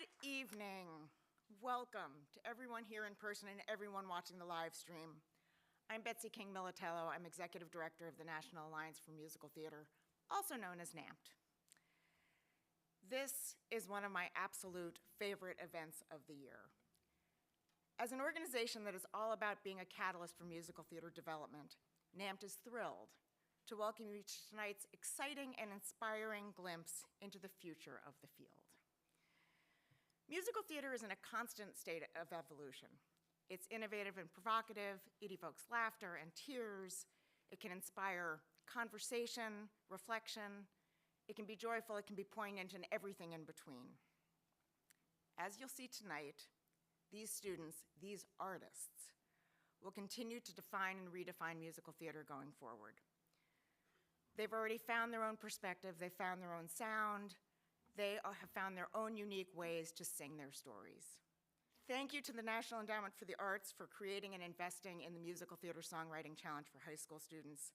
Good evening. Welcome to everyone here in person and everyone watching the live stream. I'm Betsy King Militello. I'm Executive Director of the National Alliance for Musical Theater, also known as NAMT. This is one of my absolute favorite events of the year. As an organization that is all about being a catalyst for musical theater development, NAMT is thrilled to welcome you to tonight's exciting and inspiring glimpse into the future of the field. Musical theater is in a constant state of evolution. It's innovative and provocative, it evokes laughter and tears, it can inspire conversation, reflection, it can be joyful, it can be poignant, and everything in between. As you'll see tonight, these students, these artists, will continue to define and redefine musical theater going forward. They've already found their own perspective, they've found their own sound, they have found their own unique ways to sing their stories. Thank you to the National Endowment for the Arts for creating and investing in the Musical Theater Songwriting Challenge for high school students,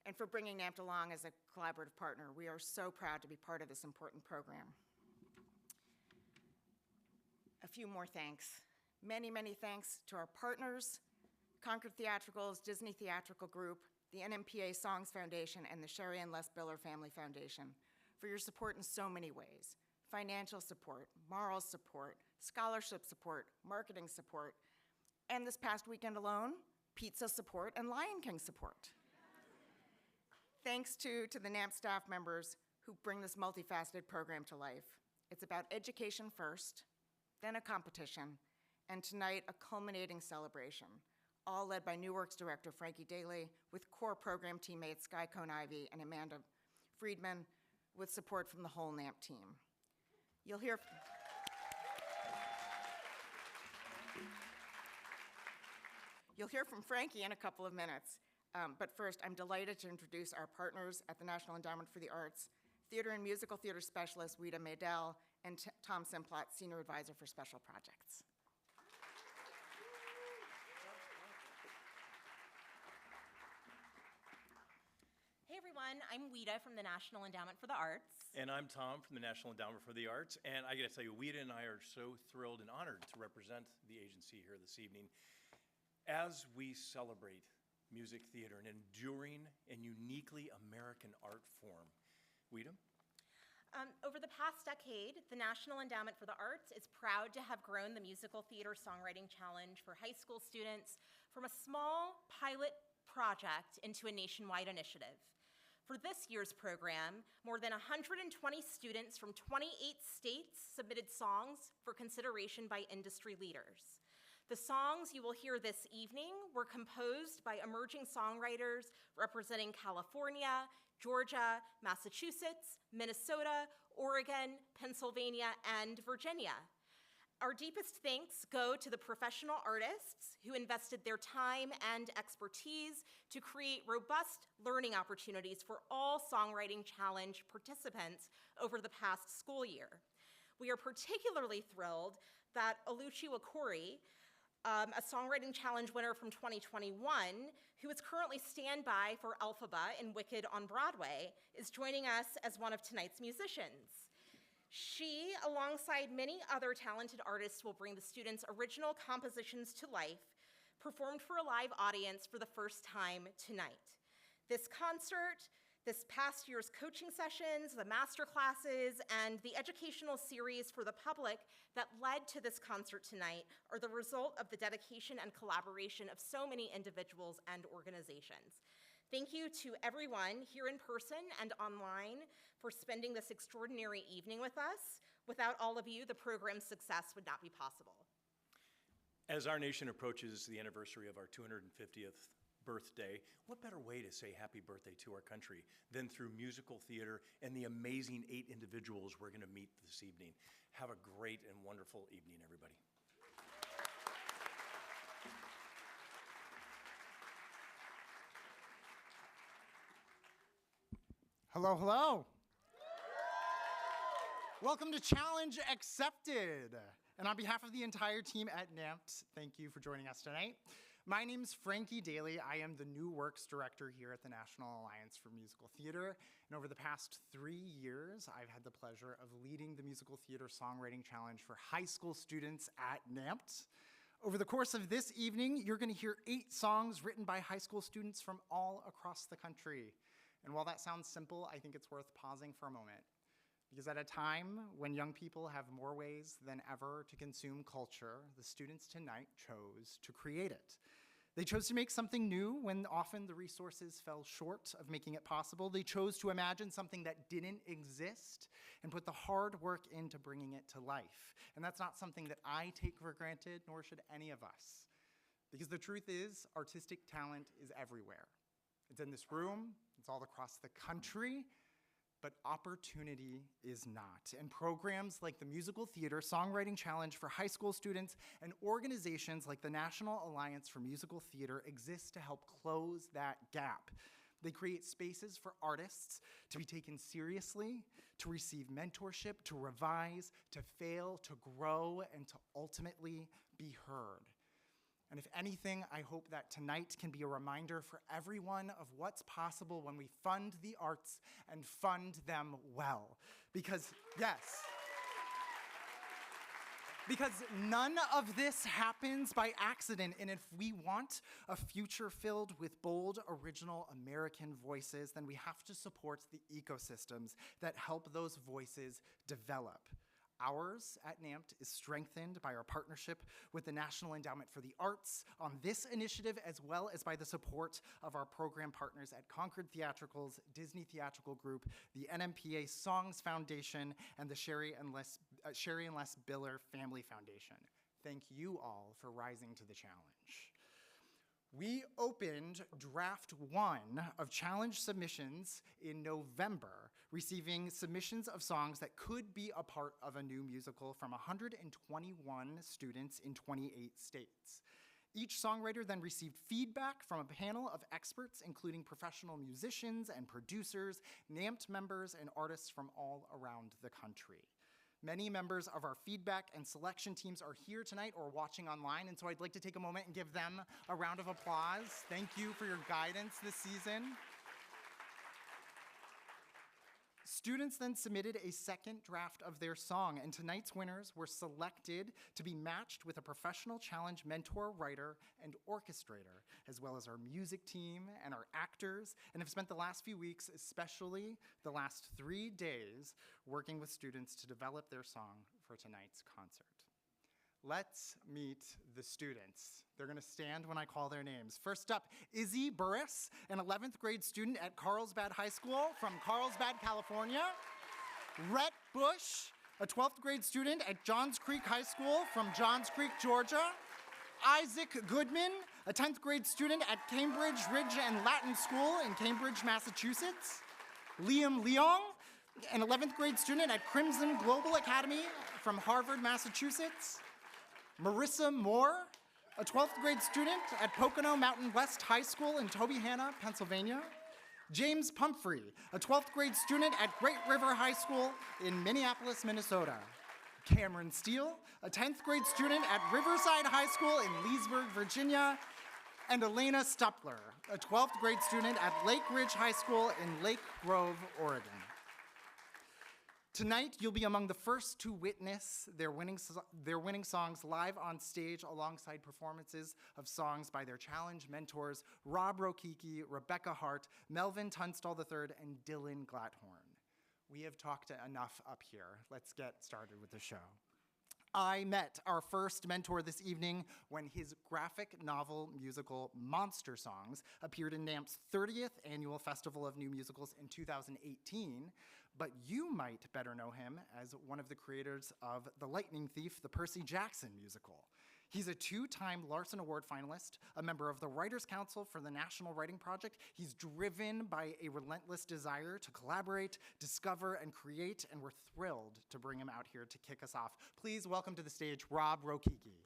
and for bringing NAMT along as a collaborative partner. We are so proud to be part of this important program. A few more thanks. Many, many thanks to our partners, Concord Theatricals, Disney Theatrical Group, the NMPA Songs Foundation, and the Sherry and Les Biller Family Foundation for your support in so many ways. Financial support, moral support, scholarship support, marketing support, and this past weekend alone, pizza support and Lion King support. Thanks to the NAMT staff members who bring this multifaceted program to life. It's about education first, then a competition, and tonight a culminating celebration, all led by New Works director Frankie Daly, with core program teammates Sky Cone-Ivey and Amanda Friedman, with support from the whole NAMT team. You'll hear from Frankie in a couple of minutes, but first I'm delighted to introduce our partners at the National Endowment for the Arts, Theater and Musical Theater Specialist Wita Maydell and Tom Simplot, Senior Advisor for Special Projects. Hey everyone, I'm Wita from the National Endowment for the Arts. And I'm Tom from the National Endowment for the Arts. And I gotta tell you, Wita and I are so thrilled and honored to represent the agency here this evening as we celebrate music theater, an enduring and uniquely American art form. Wita? Over the past decade, the National Endowment for the Arts is proud to have grown the Musical Theater Songwriting Challenge for high school students from a small pilot project into a nationwide initiative. For this year's program, more than 120 students from 28 states submitted songs for consideration by industry leaders. The songs you will hear this evening were composed by emerging songwriters representing California, Georgia, Massachusetts, Minnesota, Oregon, Pennsylvania, and Virginia. Our deepest thanks go to the professional artists who invested their time and expertise to create robust learning opportunities for all Songwriting Challenge participants over the past school year. We are particularly thrilled that Oluchi Wakori, a Songwriting Challenge winner from 2021, who is currently standby for Elphaba in Wicked on Broadway, is joining us as one of tonight's musicians. She, alongside many other talented artists, will bring the students' original compositions to life, performed for a live audience for the first time tonight. This concert, this past year's coaching sessions, the master classes, and the educational series for the public that led to this concert tonight are the result of the dedication and collaboration of so many individuals and organizations. Thank you to everyone here in person and online for spending this extraordinary evening with us. Without all of you, the program's success would not be possible. As our nation approaches the anniversary of our 250th birthday, what better way to say happy birthday to our country than through musical theater and the amazing 8 individuals we're gonna meet this evening. Have a great and wonderful evening, everybody. Hello, hello. Welcome to Challenge Accepted. And on behalf of the entire team at NAMT, thank you for joining us tonight. My name's Frankie Daly. I am the New Works Director here at the National Alliance for Musical Theater. And over the past 3 years, I've had the pleasure of leading the Musical Theater Songwriting Challenge for high school students at NAMT. Over the course of this evening, you're going to hear 8 songs written by high school students from all across the country. And while that sounds simple, I think it's worth pausing for a moment. Because at a time when young people have more ways than ever to consume culture, the students tonight chose to create it. They chose to make something new when often the resources fell short of making it possible. They chose to imagine something that didn't exist and put the hard work into bringing it to life. And that's not something that I take for granted, nor should any of us. Because the truth is, artistic talent is everywhere. It's in this room, it's all across the country, but opportunity is not. And programs like the Musical Theater Songwriting Challenge for high school students and organizations like the National Alliance for Musical Theater exist to help close that gap. They create spaces for artists to be taken seriously, to receive mentorship, to revise, to fail, to grow, and to ultimately be heard. And if anything, I hope that tonight can be a reminder for everyone of what's possible when we fund the arts and fund them well. Because, yes, because none of this happens by accident. And if we want a future filled with bold, original American voices, then we have to support the ecosystems that help those voices develop. Ours at NAMT is strengthened by our partnership with the National Endowment for the Arts on this initiative, as well as by the support of our program partners at Concord Theatricals, Disney Theatrical Group, the NMPA Songs Foundation, and the Sherry and Les Biller Family Foundation. Thank you all for rising to the challenge. We opened draft 1 of challenge submissions in November, receiving submissions of songs that could be a part of a new musical from 121 students in 28 states. Each songwriter then received feedback from a panel of experts, including professional musicians and producers, NAMT members, and artists from all around the country. Many members of our feedback and selection teams are here tonight or watching online, and so I'd like to take a moment and give them a round of applause. Thank you for your guidance this season. Students then submitted a second draft of their song, and tonight's winners were selected to be matched with a professional challenge mentor, writer, and orchestrator, as well as our music team and our actors, and have spent the last few weeks, especially the last 3 days, working with students to develop their song for tonight's concert. Let's meet the students. They're gonna stand when I call their names. First up, Izzy Burris, an 11th grade student at Carlsbad High School from Carlsbad, California. Rett Bush, a 12th grade student at Johns Creek High School from Johns Creek, Georgia. Isaac Goodman, a 10th grade student at Cambridge Ridge and Latin School in Cambridge, Massachusetts. Liang, an 11th grade student at Crimson Global Academy from Harvard, Massachusetts. Merissa Moore, a 12th grade student at Pocono Mountain West High School in Tobyhanna, Pennsylvania. James Pumphrey, a 12th grade student at Great River High School in Minneapolis, Minnesota. Cameron Steele, a 10th grade student at Riverside High School in Leesburg, Virginia. And Elaina Stuppler, a 12th grade student at Lake Ridge High School in Lake Grove, Oregon. Tonight, you'll be among the first to witness their winning songs live on stage alongside performances of songs by their challenge mentors, Rob Rokicki, Rebecca Hart, Melvin Tunstall III, and Dylan Glatthorn. We have talked enough up here. Let's get started with the show. I met our first mentor this evening when his graphic novel musical Monster Songs appeared in NAMT's 30th Annual Festival of New Musicals in 2018, but you might better know him as one of the creators of The Lightning Thief, the Percy Jackson musical. He's a 2-time Larson Award finalist, a member of the Writers' Council for the National Writing Project. He's driven by a relentless desire to collaborate, discover, and create, and we're thrilled to bring him out here to kick us off. Please welcome to the stage, Rob Rokicki.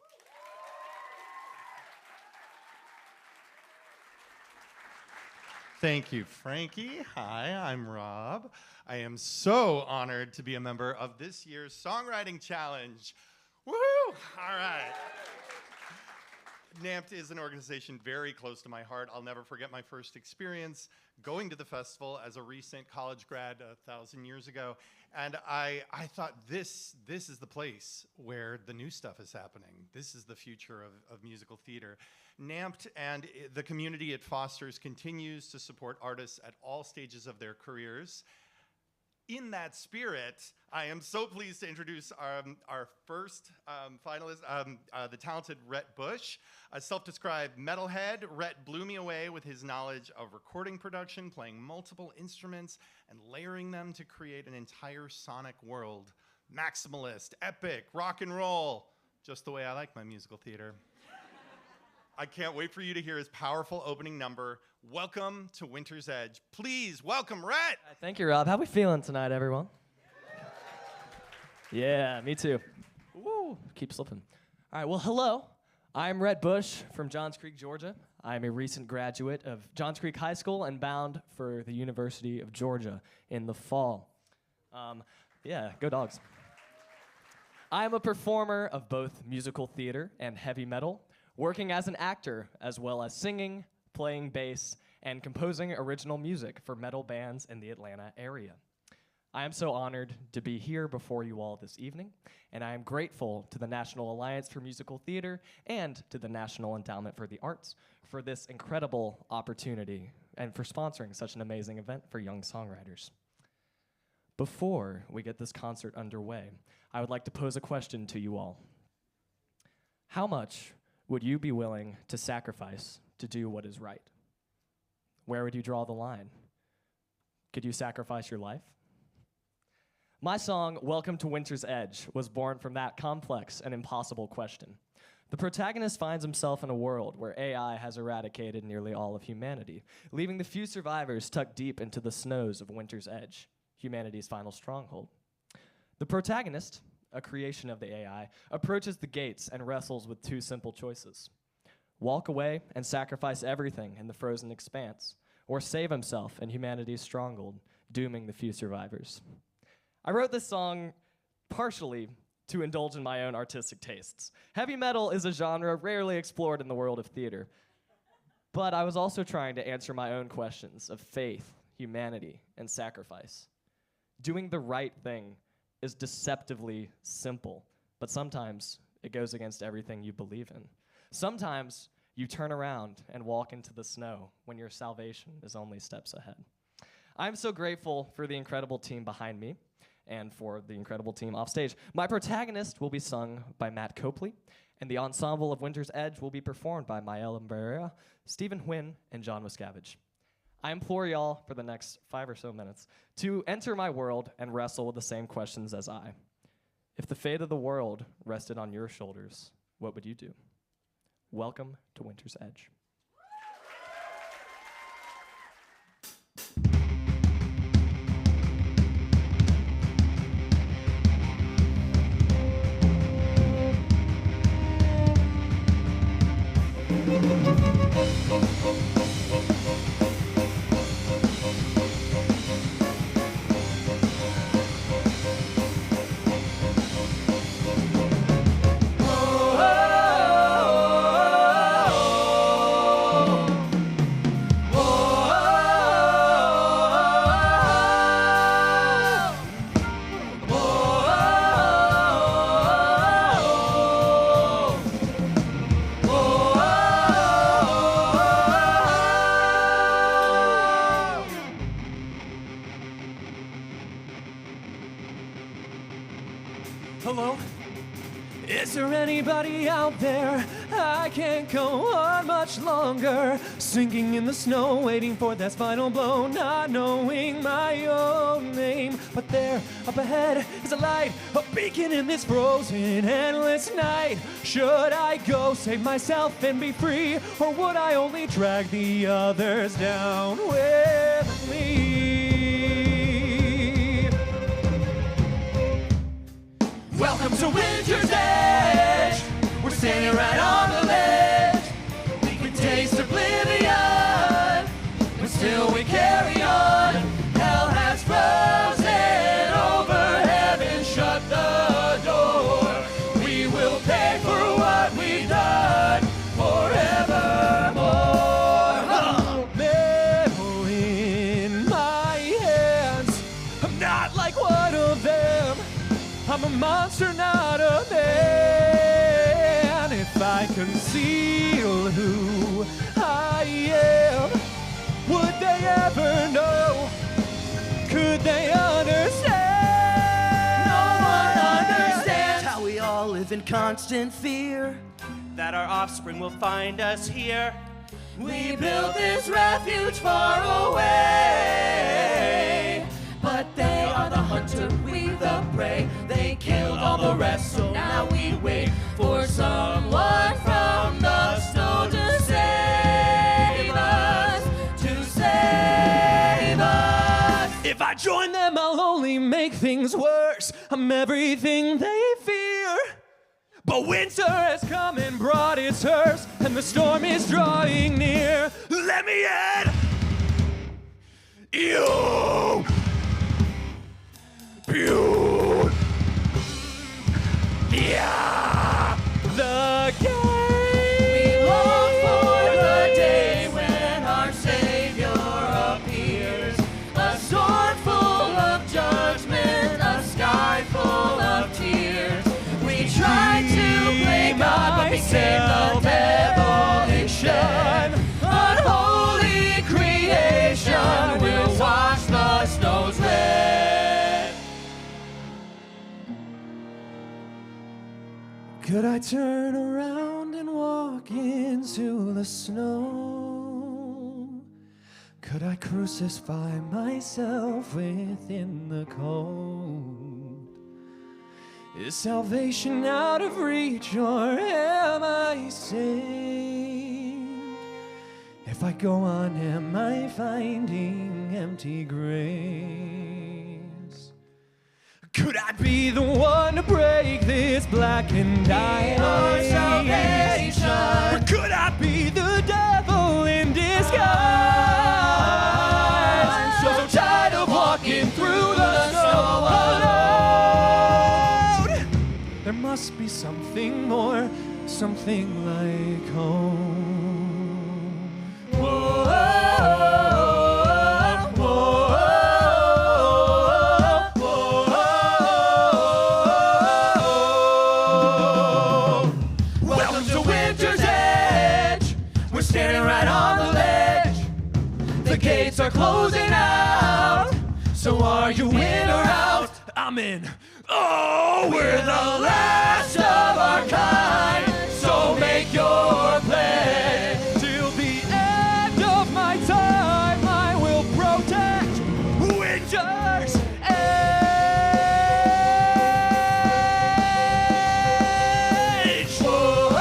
Thank you, Frankie. Hi, I'm Rob. I am so honored to be a member of this year's Songwriting Challenge. Woohoo! All right. NAMT is an organization very close to my heart. I'll never forget my first experience going to the festival as a recent college grad 1,000 years ago. And I thought this is the place where the new stuff is happening. This is the future of musical theater. NAMT and the community it fosters continues to support artists at all stages of their careers. In that spirit, I am so pleased to introduce our first finalist, the talented Rett Bush. A self-described metalhead, Rett blew me away with his knowledge of recording production, playing multiple instruments, and layering them to create an entire sonic world. Maximalist, epic, rock and roll, just the way I like my musical theater. I can't wait for you to hear his powerful opening number. Welcome to Winter's Edge. Please welcome Rett. Thank you, Rob. How we feeling tonight, everyone? Yeah, me too. Woo, keep slipping. All right, well, hello. I'm Rett Bush from Johns Creek, Georgia. I'm a recent graduate of Johns Creek High School and bound for the University of Georgia in the fall. Yeah, go Dogs. I'm a performer of both musical theater and heavy metal, working as an actor as well as singing, playing bass, and composing original music for metal bands in the Atlanta area. I am so honored to be here before you all this evening, and I am grateful to the National Alliance for Musical Theater and to the National Endowment for the Arts for this incredible opportunity and for sponsoring such an amazing event for young songwriters. Before we get this concert underway, I would like to pose a question to you all. How much would you be willing to sacrifice to do what is right? Where would you draw the line? Could you sacrifice your life? My song, Welcome to Winter's Edge, was born from that complex and impossible question. The protagonist finds himself in a world where AI has eradicated nearly all of humanity, leaving the few survivors tucked deep into the snows of Winter's Edge, humanity's final stronghold. The protagonist, a creation of the AI, approaches the gates and wrestles with two simple choices. Walk away and sacrifice everything in the frozen expanse, or save himself in humanity's stronghold, dooming the few survivors. I wrote this song partially to indulge in my own artistic tastes. Heavy metal is a genre rarely explored in the world of theater, but I was also trying to answer my own questions of faith, humanity, and sacrifice. Doing the right thing is deceptively simple, but sometimes it goes against everything you believe in. Sometimes you turn around and walk into the snow when your salvation is only steps ahead. I'm so grateful for the incredible team behind me and for the incredible team off stage. My protagonist will be sung by Matt Copley, and the ensemble of Winter's Edge will be performed by Maëlle Mbera, Stephen Huynh, and John Miscavige. I implore y'all for the next 5 or so minutes to enter my world and wrestle with the same questions as I. If the fate of the world rested on your shoulders, what would you do? Welcome to Winter's Edge. Hello? Is there anybody out there? I can't go on much longer. Sinking in the snow, waiting for that final blow, not knowing my own name. But there, up ahead, is a light, a beacon in this frozen, endless night. Should I go save myself and be free? Or would I only drag the others down with me? Welcome to Winter's Edge. We're standing right on the ledge. We can taste oblivion, but still we carry on. Hell has frozen over heaven, shut the door. We will pay for what we've done forever. monster, not a man. If I conceal who I am, would they ever know? Could they understand? No one understands how we all live in constant fear that our offspring will find us here. We built this refuge far away, but they are the hunter, we the prey. They killed all the rest, so now we wait for someone from the snow to save us, to save us. If I join them, I'll only make things worse. I'm everything they fear. But winter has come and brought its curse, and the storm is drawing near. Let me in! You! Pew! Yeah! The We long for the day when our Savior appears. A storm full of judgment, a sky full of tears. We tried to play God, but became the devil instead. Unholy creation will wash the snows red. Could I turn around and walk into the snow? Could I crucify myself within the cold? Is salvation out of reach, or am I saved? If I go on, am I finding empty graves? Could I be the one to break this blackened ice? Our salvation. Or could I be the devil in disguise? So tired of walking through the snow alone. There must be something more, something like home. Whoa, whoa, whoa. Welcome to winter's edge. We're standing right on the ledge. The gates are closing out. So are you in or out? I'm in. Oh, we're the last of our kind. So make your pledge. Till the end of my time, I will protect winter's edge. Whoa, whoa.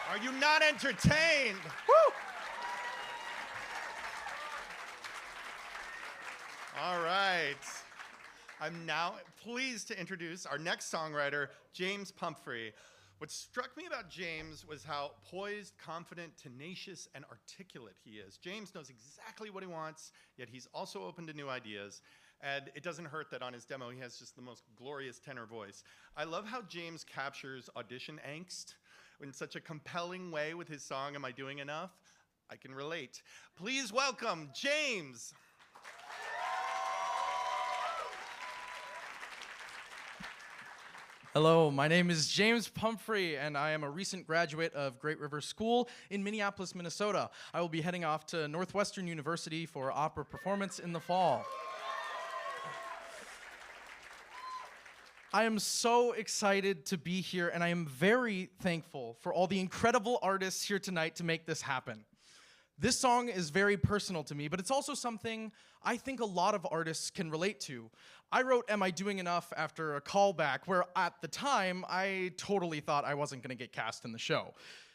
Are you not entertained? All right. I'm now pleased to introduce our next songwriter, James Pumphrey. What struck me about James was how poised, confident, tenacious, and articulate he is. James knows exactly what he wants, yet he's also open to new ideas. And it doesn't hurt that on his demo he has just the most glorious tenor voice. I love how James captures audition angst in such a compelling way with his song, Am I Doing Enough? I can relate. Please welcome James. Hello, my name is James Pumphrey, and I am a recent graduate of Great River School in Minneapolis, Minnesota. I will be heading off to Northwestern University for opera performance in the fall. I am so excited to be here, and I am very thankful for all the incredible artists here tonight to make this happen. This song is very personal to me, but it's also something I think a lot of artists can relate to. I wrote Am I Doing Enough after a callback where at the time I totally thought I wasn't going to get cast in the show.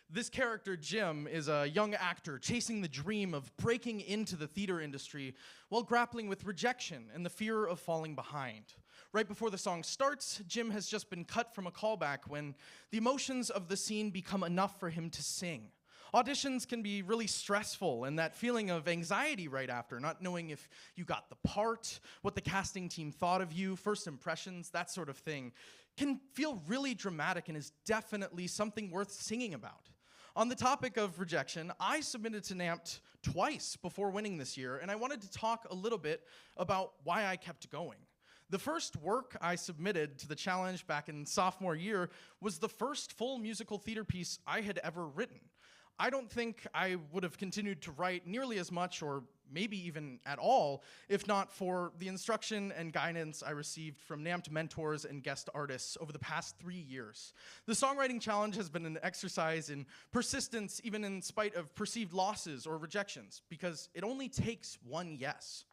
This character, Jim, is a young actor chasing the dream of breaking into the theater industry while grappling with rejection and the fear of falling behind. Right before the song starts, Jim has just been cut from a callback when the emotions of the scene become enough for him to sing. Auditions can be really stressful, and that feeling of anxiety right after, not knowing if you got the part, what the casting team thought of you, first impressions, that sort of thing, can feel really dramatic and is definitely something worth singing about. On the topic of rejection, I submitted to NAMT twice before winning this year, and I wanted to talk a little bit about why I kept going. The first work I submitted to the challenge back in sophomore year was the first full musical theater piece I had ever written. I don't think I would have continued to write nearly as much, or maybe even at all, if not for the instruction and guidance I received from NAMT mentors and guest artists over the past 3 years. The Songwriting Challenge has been an exercise in persistence, even in spite of perceived losses or rejections, because it only takes one yes.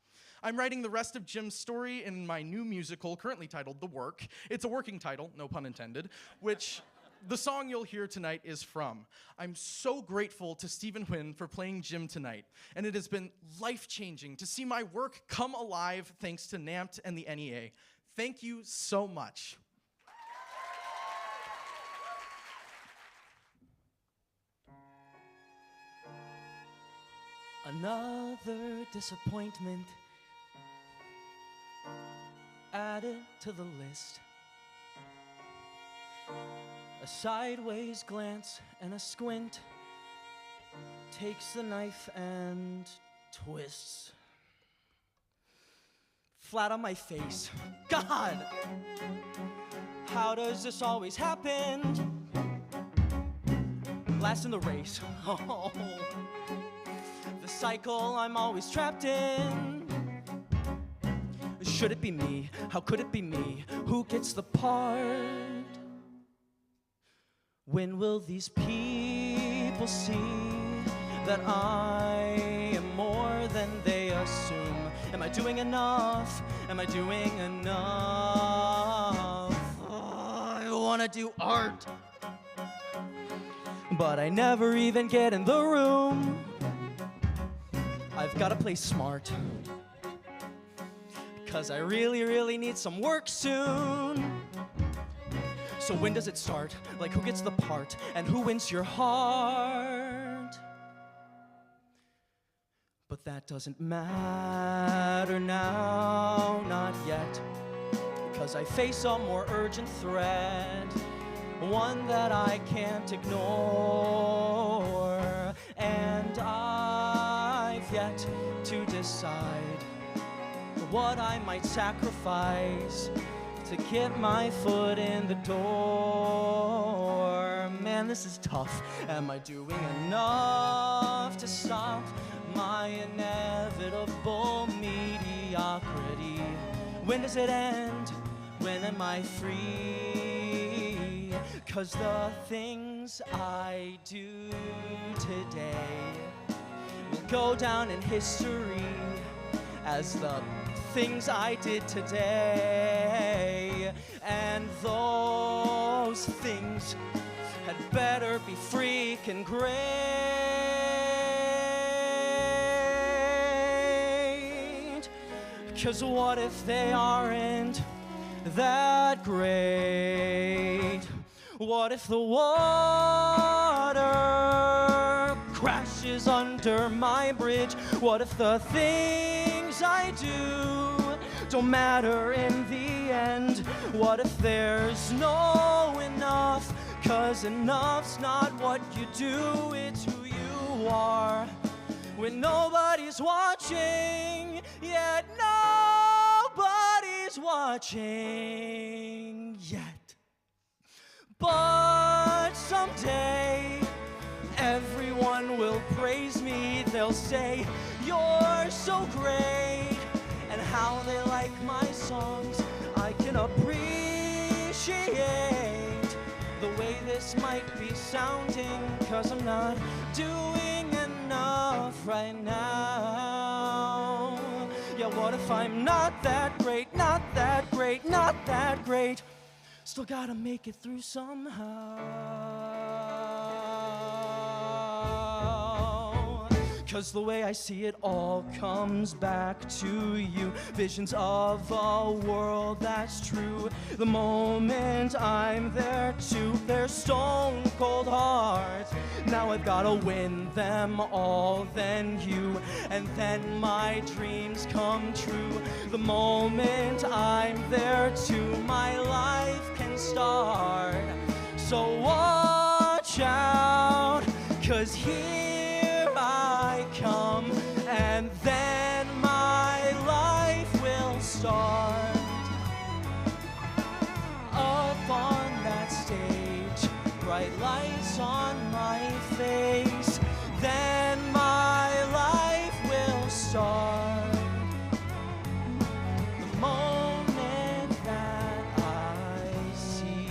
I'm writing the rest of Jim's story in my new musical, currently titled The Work. It's a working title, no pun intended, which the song you'll hear tonight is from. I'm so grateful to Stephen Huynh for playing Jim tonight, and it has been life-changing to see my work come alive thanks to NAMT and the NEA. Thank you so much. Another disappointment added to the list. A sideways glance and a squint takes the knife and twists. Flat on my face. God! How does this always happen? Last in the race. Oh, the cycle I'm always trapped in. Should it be me? How could it be me? Who gets the part? When will these people see that I am more than they assume? Am I doing enough? Am I doing enough? Oh, I wanna do art, but I never even get in the room. I've gotta play smart, 'cause I really, really need some work soon. So when does it start? Like, who gets the part? And who wins your heart? But that doesn't matter now, not yet. Because I face a more urgent threat, one that I can't ignore. And I've yet to decide what I might sacrifice to get my foot in the door. Man, this is tough. Am I doing enough to stop my inevitable mediocrity? When does it end? When am I free? 'Cause the things I do today will go down in history as the things I did today. And those things had better be freaking great. 'Cause what if they aren't that great? What if the water crashes under my bridge? What if the things I do don't matter in the end? What if there's no enough? 'Cause enough's not what you do, it's who you are. When nobody's watching, yet nobody's watching yet. But someday, everyone will praise me. They'll say, you're so great. And how they like my songs, I can appreciate the way this might be sounding. 'Cause I'm not doing enough right now. Yeah, what if I'm not that great, not that great, not that great? Still gotta make it through somehow. 'Cause the way I see it all comes back to you. Visions of a world that's true. The moment I'm there too, they're stone cold hearts. Now I've gotta win them all, then you, and then my dreams come true. The moment I'm there too, my life can start. So watch out, bright lights on my face, then my life will start. The moment that I see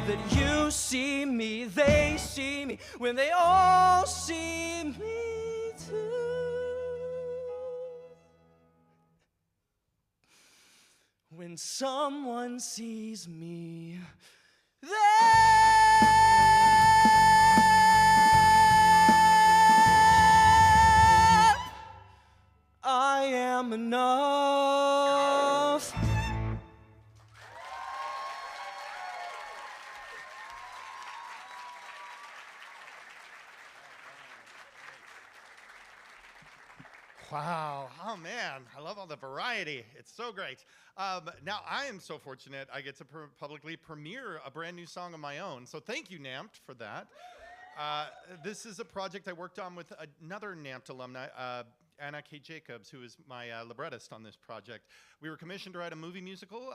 that you see me, they see me, when they all see me too. When someone sees me, I am enough. Wow. Oh, man. I love all the variety. It's so great. Now, I am so fortunate I get to publicly premiere a brand new song of my own. So thank you, NAMT, for that. This is a project I worked on with another NAMT alumni, Anna K. Jacobs, who is my librettist on this project. We were commissioned to write a movie musical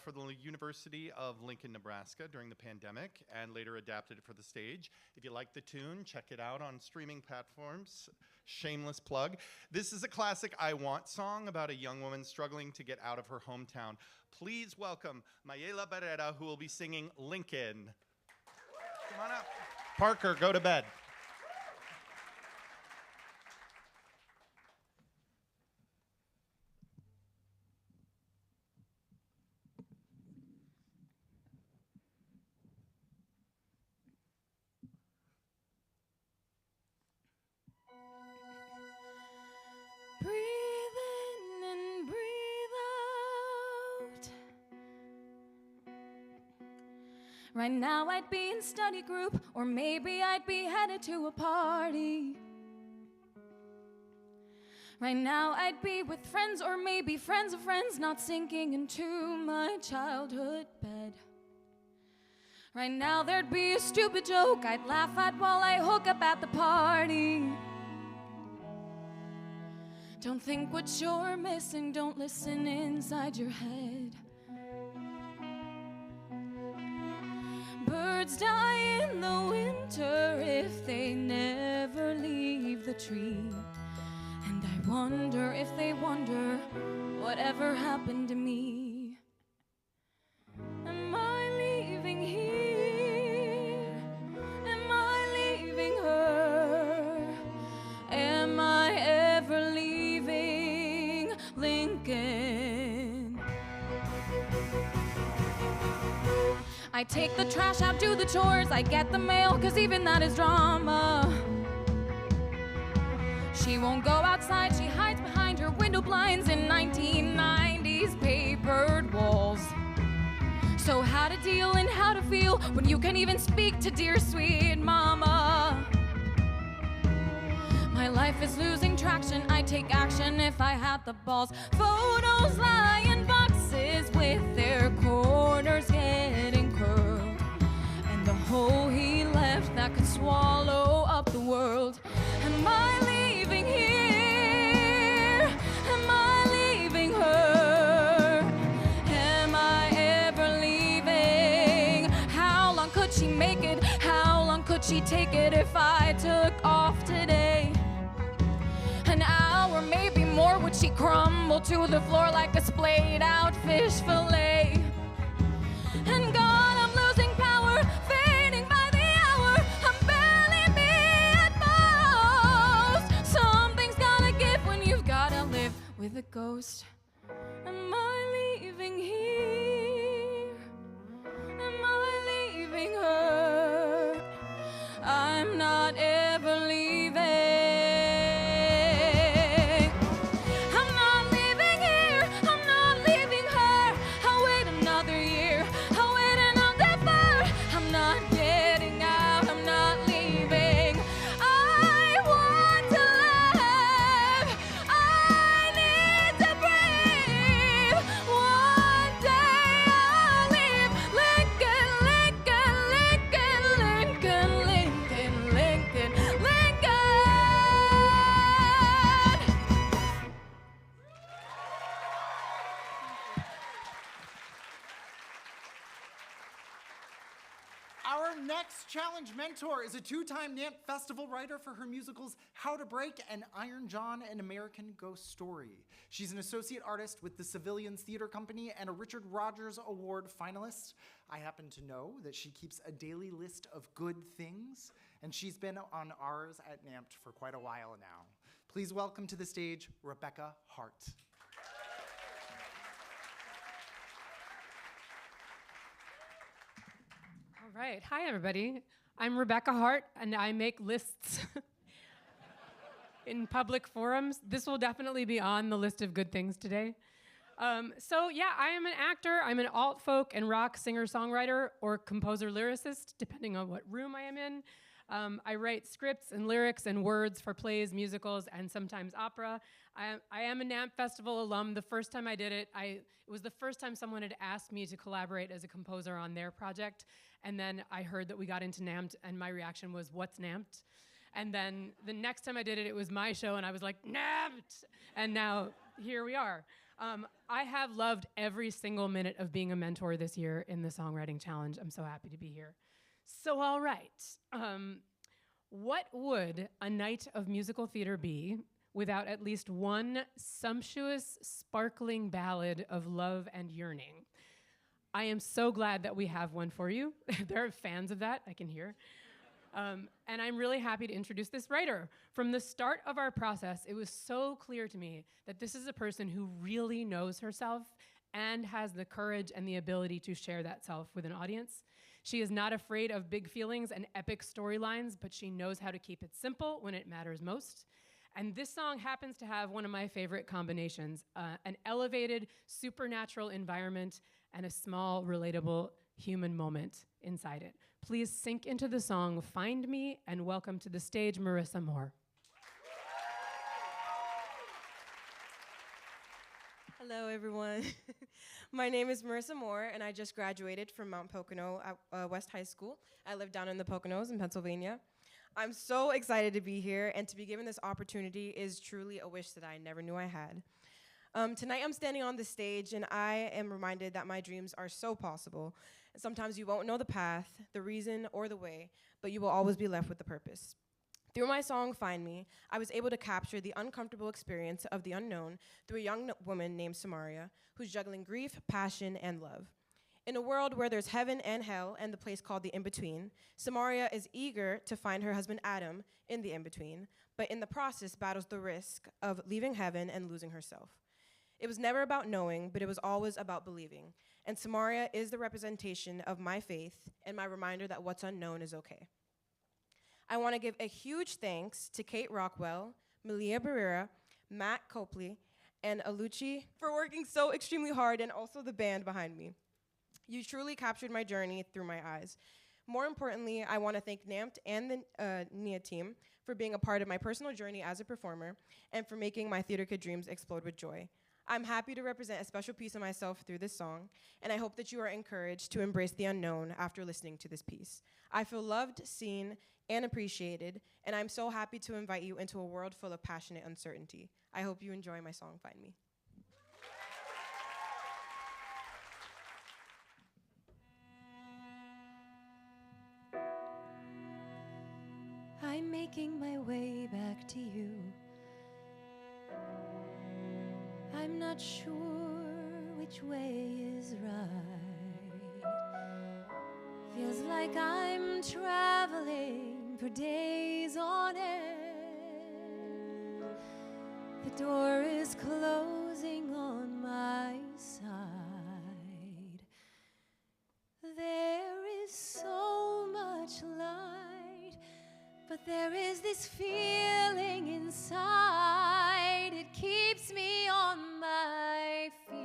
for the University of Lincoln, Nebraska during the pandemic, and later adapted it for the stage. If you like the tune, check it out on streaming platforms. Shameless plug. This is a classic I Want song about a young woman struggling to get out of her hometown. Please welcome Mayela Barrera, who will be singing Lincoln. Come on up. Parker, go to bed. Breathe in and breathe out. Right now I'd be in study group, or maybe I'd be headed to a party. Right now I'd be with friends, or maybe friends of friends, not sinking into my childhood bed. Right now there'd be a stupid joke I'd laugh at while I hook up at the party. Don't think what you're missing, don't listen inside your head. Birds die in the winter if they never leave the tree. And I wonder if they wonder whatever happened to me. Am I leaving here? Am I leaving her? Am I ever leaving Lincoln? I take the trash out, do the chores, I get the mail, cause even that is drama. She won't go outside, she hides behind her window blinds in 1990s papered walls. So how to deal and how to feel when you can't even speak to dear sweet mama. My life is losing traction, I'd take action if I had the balls. Photos lie in boxes with their corners getting curled. And the hole he left that could swallow up the world. Am I leaving here? Am I leaving her? Am I ever leaving? How long could she make it? How long could she take it if I took off today? An hour, maybe more, would she crumble to the floor like a splayed out fish fillet? And God, I'm losing power, fading by the hour. I'm barely me at most. Something's gotta give when you've gotta live with a ghost. Am I leaving here? Am I leaving her? I'm not ever leaving. I'm not leaving here. I'm not leaving her. next challenge mentor is a two-time NAMT Festival writer for her musicals How to Break and Iron John, an American Ghost Story. She's an associate artist with the Civilians Theater Company and a Richard Rogers Award finalist. I happen to know that she keeps a daily list of good things, and she's been on ours at NAMT for quite a while now. Please welcome to the stage, Rebecca Hart. All right. Hi, everybody. I'm Rebecca Hart, and I make lists in public forums. This will definitely be on the list of good things today. I am an actor. I'm an alt-folk and rock singer-songwriter or composer-lyricist, depending on what room I am in. I write scripts and lyrics and words for plays, musicals, and sometimes opera. I am a NAMT Festival alum. The first time I did it, it was the first time someone had asked me to collaborate as a composer on their project. And then I heard that we got into NAMT, and my reaction was, what's NAMT? And then the next time I did it, it was my show, and I was like, NAMT! And now here we are. I have loved every single minute of being a mentor this year in the Songwriting Challenge. I'm so happy to be here. So, all right. What would a night of musical theater be without at least one sumptuous, sparkling ballad of love and yearning? I am so glad that we have one for you. There are fans of that, I can hear. And I'm really happy to introduce this writer. From the start of our process, it was so clear to me that this is a person who really knows herself and has the courage and the ability to share that self with an audience. She is not afraid of big feelings and epic storylines, but she knows how to keep it simple when it matters most. And this song happens to have one of my favorite combinations, an elevated, supernatural environment and a small, relatable human moment inside it. Please sink into the song Find Me, and welcome to the stage, Merissa Moore. Hello, everyone. My name is Merissa Moore, and I just graduated from Mount Pocono at West High School. I live down in the Poconos in Pennsylvania. I'm so excited to be here, and to be given this opportunity is truly a wish that I never knew I had. Tonight I'm standing on the stage, and I am reminded that my dreams are so possible. Sometimes you won't know the path, the reason, or the way, but you will always be left with the purpose. Through my song, Find Me, I was able to capture the uncomfortable experience of the unknown through a young woman named Samaria, who's juggling grief, passion, and love. In a world where there's heaven and hell and the place called the in-between, Samaria is eager to find her husband Adam in the in-between, but in the process battles the risk of leaving heaven and losing herself. It was never about knowing, but it was always about believing. And Samaria is the representation of my faith and my reminder that what's unknown is okay. I want to give a huge thanks to Kate Rockwell, Malia Barrera, Matt Copley, and Alucci for working so extremely hard, and also the band behind me. You truly captured my journey through my eyes. More importantly, I want to thank NAMT and the NIA team for being a part of my personal journey as a performer and for making my theater kid dreams explode with joy. I'm happy to represent a special piece of myself through this song, and I hope that you are encouraged to embrace the unknown after listening to this piece. I feel loved, seen, and appreciated, and I'm so happy to invite you into a world full of passionate uncertainty. I hope you enjoy my song, Find Me. I'm making my way back to you. I'm not sure which way is right. Feels like I'm traveling for days on end. The door is closing on my side. There is so much light, but there is this feeling inside. It keeps me on my feet.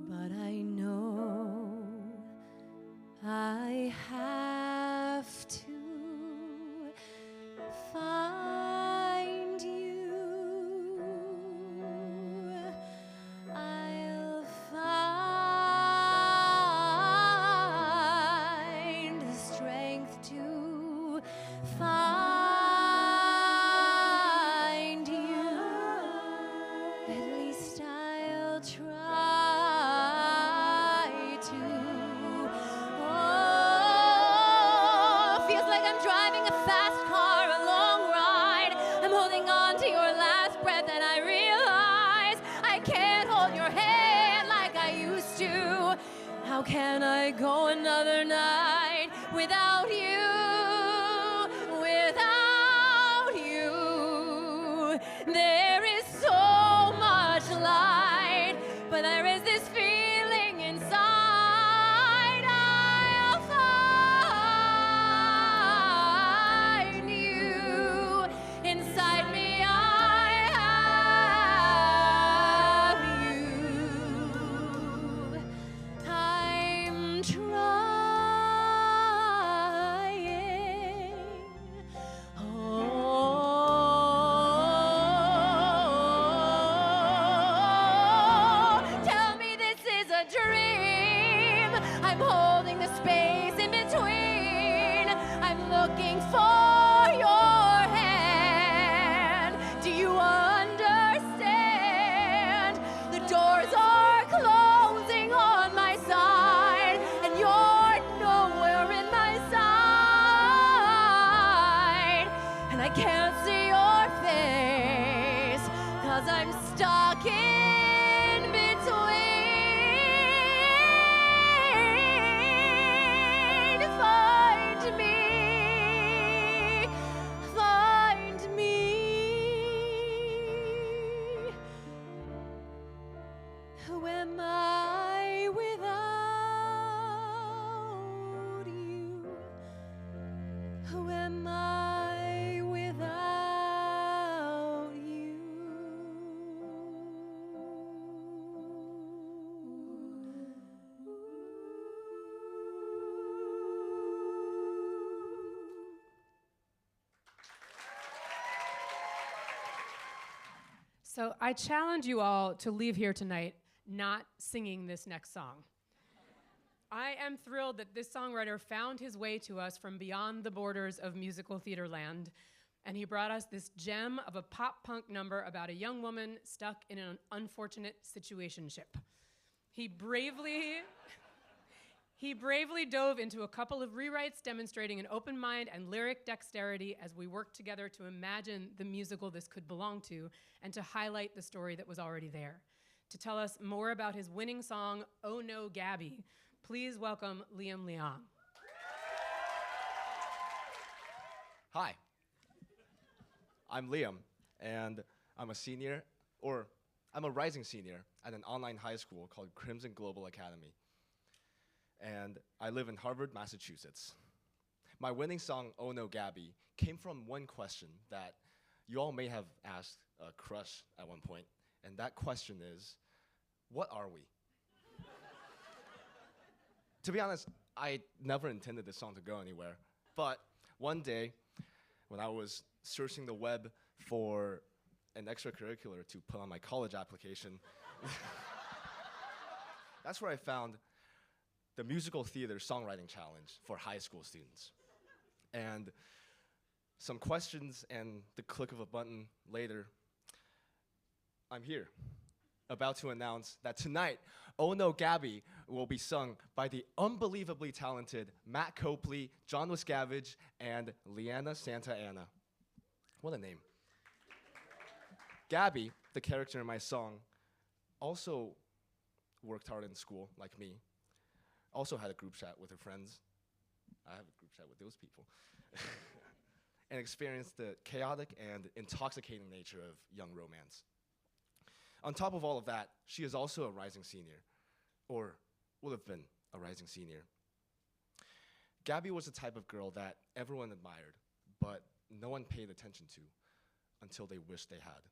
But I know I have to find you. I'll find the strength to find you. At least I'll try. How can I go another night without you? Without you. There is so much light, but there is this feeling inside. I'll find you inside me. I have you. I'm trying. Oh, tell me this is a dream. I'm holding the space in between. I'm looking for your hand. Do you understand? The doors are closing on my side, and you're nowhere in my sight. And I can't see your face, 'cause I'm stuck in between. Find me, find me. Who am I without you? Who am I without you? So I challenge you all to leave here tonight not singing this next song. I am thrilled that this songwriter found his way to us from beyond the borders of musical theater land, and he brought us this gem of a pop-punk number about a young woman stuck in an unfortunate situationship. He bravely dove into a couple of rewrites demonstrating an open mind and lyric dexterity as we worked together to imagine the musical this could belong to and to highlight the story that was already there. To tell us more about his winning song, Oh No, Gaby, please welcome Liang. Hi, I'm Liam, and I'm a senior, or I'm a rising senior at an online high school called Crimson Global Academy. And I live in Harvard, Massachusetts. My winning song, Oh No, Gaby, came from one question that you all may have asked a crush at one point, and that question is, what are we? To be honest, I never intended this song to go anywhere, but one day, when I was searching the web for an extracurricular to put on my college application, that's where I found the Musical Theater Songwriting Challenge for high school students. And some questions and the click of a button later, I'm here, about to announce that tonight, Oh No, Gaby will be sung by the unbelievably talented Matt Copley, John Wiscavige, and Leanna Santa Ana. What a name. Gaby, the character in my song, also worked hard in school, like me. Also had a group chat with her friends. I have a group chat with those people. And experienced the chaotic and intoxicating nature of young romance. On top of all of that, she is also a rising senior, or would have been a rising senior. Gaby was the type of girl that everyone admired, but no one paid attention to until they wished they had.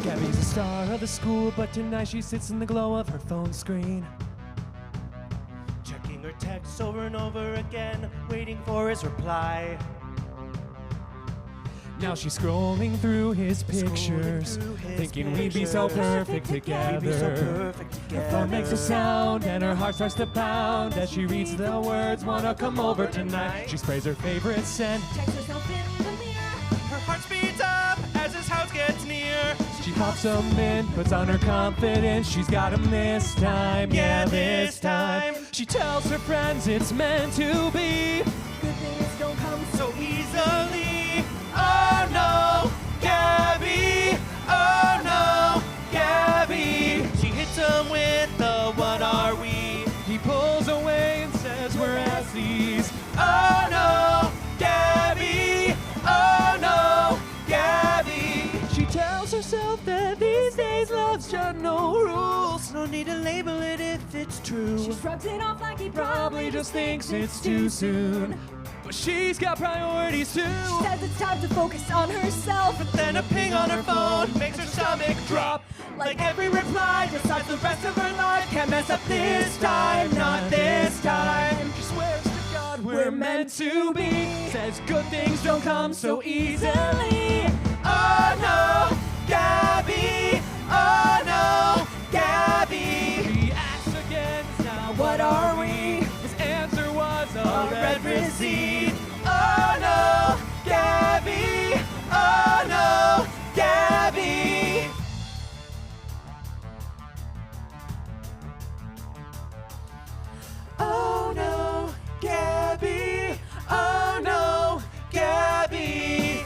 Gaby's the star of the school, but tonight she sits in the glow of her phone screen, checking her texts over and over again, waiting for his reply. Now she's scrolling through his pictures, thinking we'd be so perfect together. Her phone makes a sound and her heart starts to pound as she reads the words, wanna come over tonight. She sprays her favorite scent, Checks herself in the mirror. her heart speeds up as his house gets near. She pops them in, puts on her confidence. She's got him this time, yeah, this time. She tells her friends it's meant to be. Good things don't come so easily. Oh no, Gaby! Oh no, Gaby! She hits him with the what are we? He pulls away and says we're as these. Oh no, Gaby! Oh no, Gaby! She tells herself that these days love's got no rules. No need to label it if it's true. She shrugs it off like he Probably just thinks it's too soon. But she's got priorities too. She says it's time to focus on herself. But then a ping on her phone makes her stomach drop. Like every reply decides the rest of her life. Can't mess up this time, not this time. She swears to God we're meant to be. Says good things don't come so easily. Oh no, Gaby! Oh no, Gaby! He asks again, now what are we? His answer was a red receipt. Oh no, Gaby! Oh no, Gaby! Oh no, Gaby! Oh no, Gaby!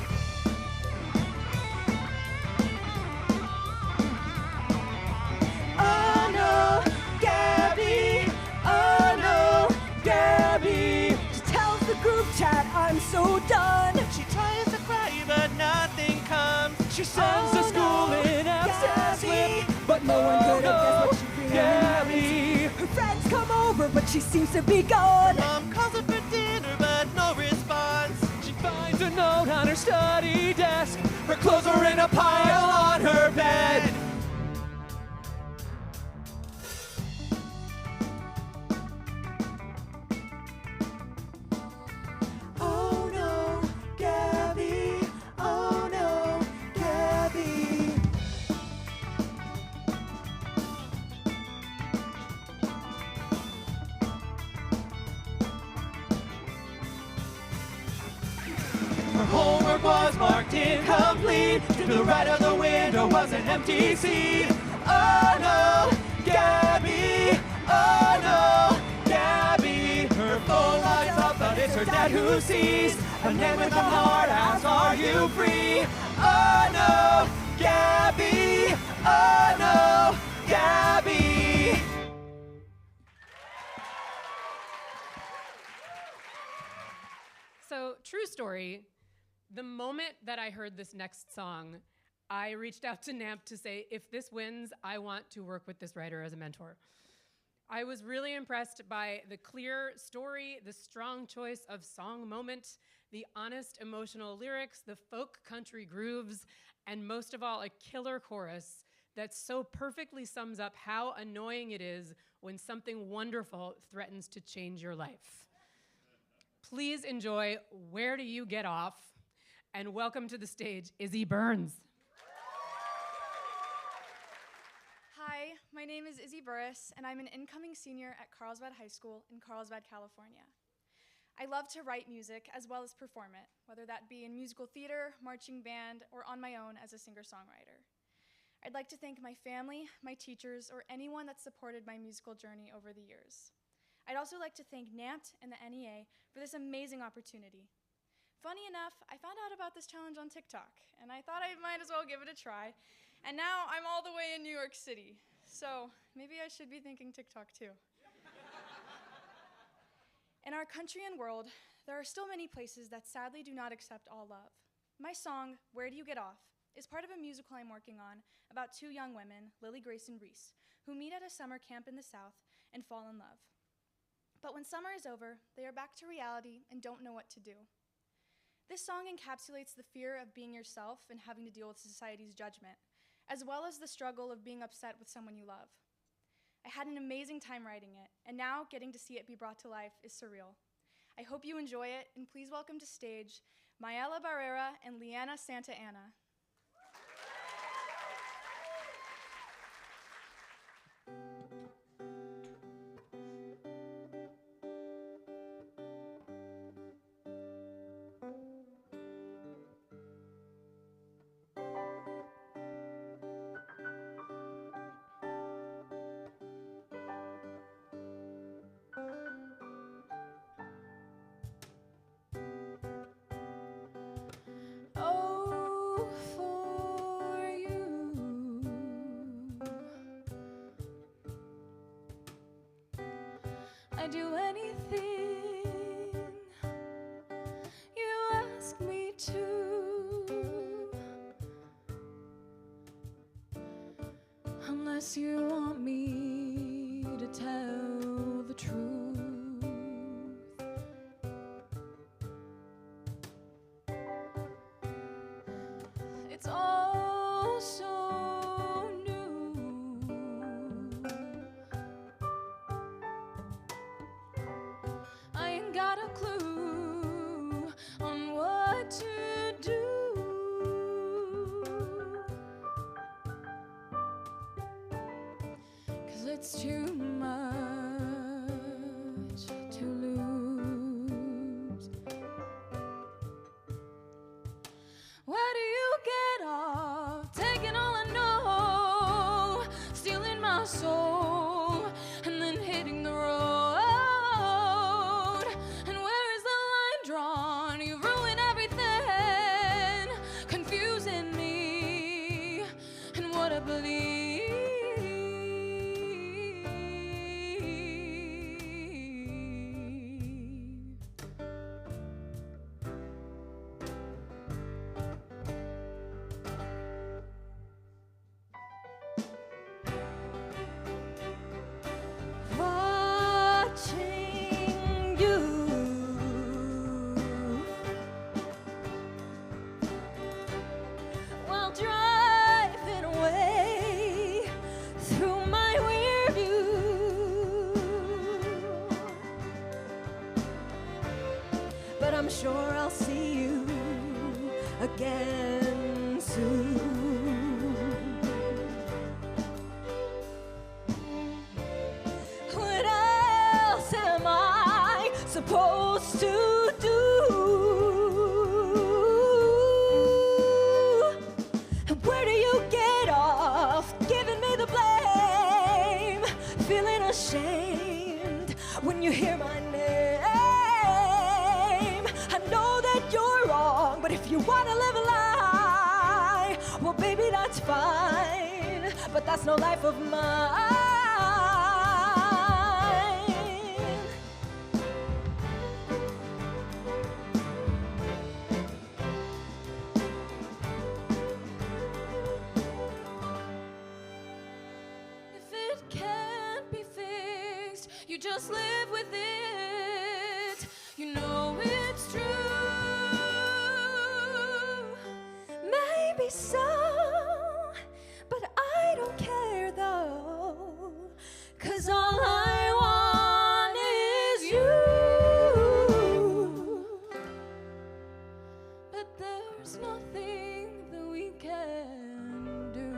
Oh no, Gaby! Oh no, Gaby! She tells the group chat, I'm so done. She tries to cry, but nothing comes. She sends to school in absence slip, but no one could have guessed what she really Gaby! Her friends come over, but she seems to be gone. Mom calls her for dinner, but no response. She finds a note on her study desk. Her clothes are in a pile on her bed. Oh no, Gaby! Oh no, Gaby! Her homework was marked incomplete. To the right of the window was an empty seat. Oh no, Gaby! Oh no, Gaby! Her phone lights up, but it's her dad who sees a name with a heart. Asks, are you free? Oh no, Gaby! Oh no, Gaby! So, true story, the moment that I heard this next song, I reached out to NAMT to say, if this wins, I want to work with this writer as a mentor. I was really impressed by the clear story, the strong choice of song moment, the honest emotional lyrics, the folk country grooves, and most of all, a killer chorus that so perfectly sums up how annoying it is when something wonderful threatens to change your life. Please enjoy Where Do You Get Off? And welcome to the stage, Izzy Burns. Hi, my name is Izzy Burris, and I'm an incoming senior at Carlsbad High School in Carlsbad, California. I love to write music as well as perform it, whether that be in musical theater, marching band, or on my own as a singer-songwriter. I'd like to thank my family, my teachers, or anyone that supported my musical journey over the years. I'd also like to thank NAMT and the NEA for this amazing opportunity. Funny enough, I found out about this challenge on TikTok, and I thought I might as well give it a try. And now I'm all the way in New York City, so maybe I should be thinking TikTok too. In our country and world, there are still many places that sadly do not accept all love. My song, Where Do You Get Off, is part of a musical I'm working on about two young women, Lily Grace and Reese, who meet at a summer camp in the South and fall in love. But when summer is over, they are back to reality and don't know what to do. This song encapsulates the fear of being yourself and having to deal with society's judgment, as well as the struggle of being upset with someone you love. I had an amazing time writing it, and now getting to see it be brought to life is surreal. I hope you enjoy it, and please welcome to stage Mayela Barrera and Liana Santa Ana. I do anything you ask me to. Unless you want me to tell the truth. It's all so new. I ain't got a clue on what to do. 'Cause it's too much to lose. Where do you get off taking all I know, stealing my soul, and then hitting the road? And where is the line drawn? You ruin everything, confusing me and what I believe. Watching you while driving away through my rear view. But I'm sure I'll see you again soon. What else am I supposed to do? And where do you get off giving me the blame? Feeling ashamed when you hear my name. I know that you're wrong, but if you want to live a lie, well, baby, that's fine. But that's no life of mine. If it can't be fixed, you just live with it. You know it's true. Maybe so, but I don't care though. 'Cause all I want is you. But there's nothing that we can do.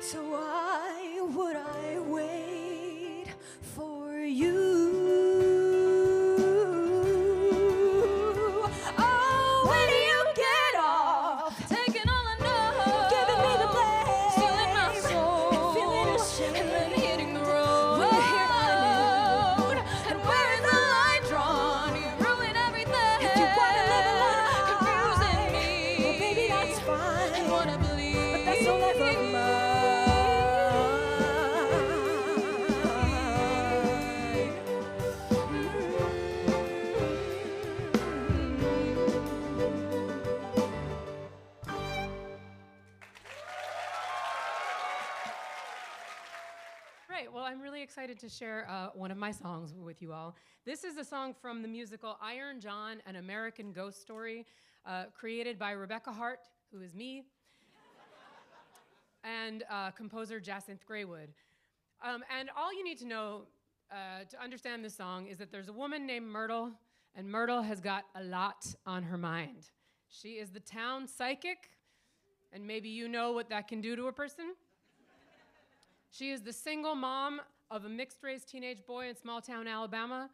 So why would I wait for you? Oh, where do you get off taking all I know, giving me the blame, stealing my soul, feeling ashamed, and then hitting the road? When you hear my name, and where is the line drawn? You ruin everything. If you wanna live a lie, confusing me. Well, baby, that's fine. And what I believe, but that's no life of mine. Right, well, I'm really excited to share one of my songs with you all. This is a song from the musical Iron John, An American Ghost Story, created by Rebecca Hart, who is me, and composer Jacinth Graywood. And all you need to know to understand this song is that there's a woman named Myrtle, and Myrtle has got a lot on her mind. She is the town psychic, and maybe you know what that can do to a person. She is the single mom of a mixed-race teenage boy in small-town Alabama,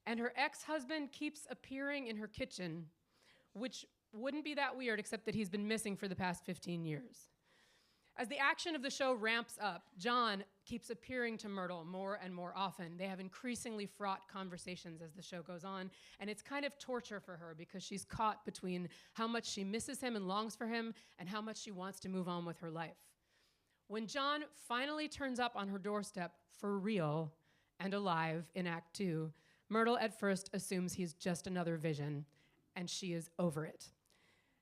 and her ex-husband keeps appearing in her kitchen, which wouldn't be that weird except that he's been missing for the past 15 years. As the action of the show ramps up, John keeps appearing to Myrtle more and more often. They have increasingly fraught conversations as the show goes on, and it's kind of torture for her because she's caught between how much she misses him and longs for him and how much she wants to move on with her life. When John finally turns up on her doorstep for real and alive in Act 2, Myrtle at first assumes he's just another vision, and she is over it.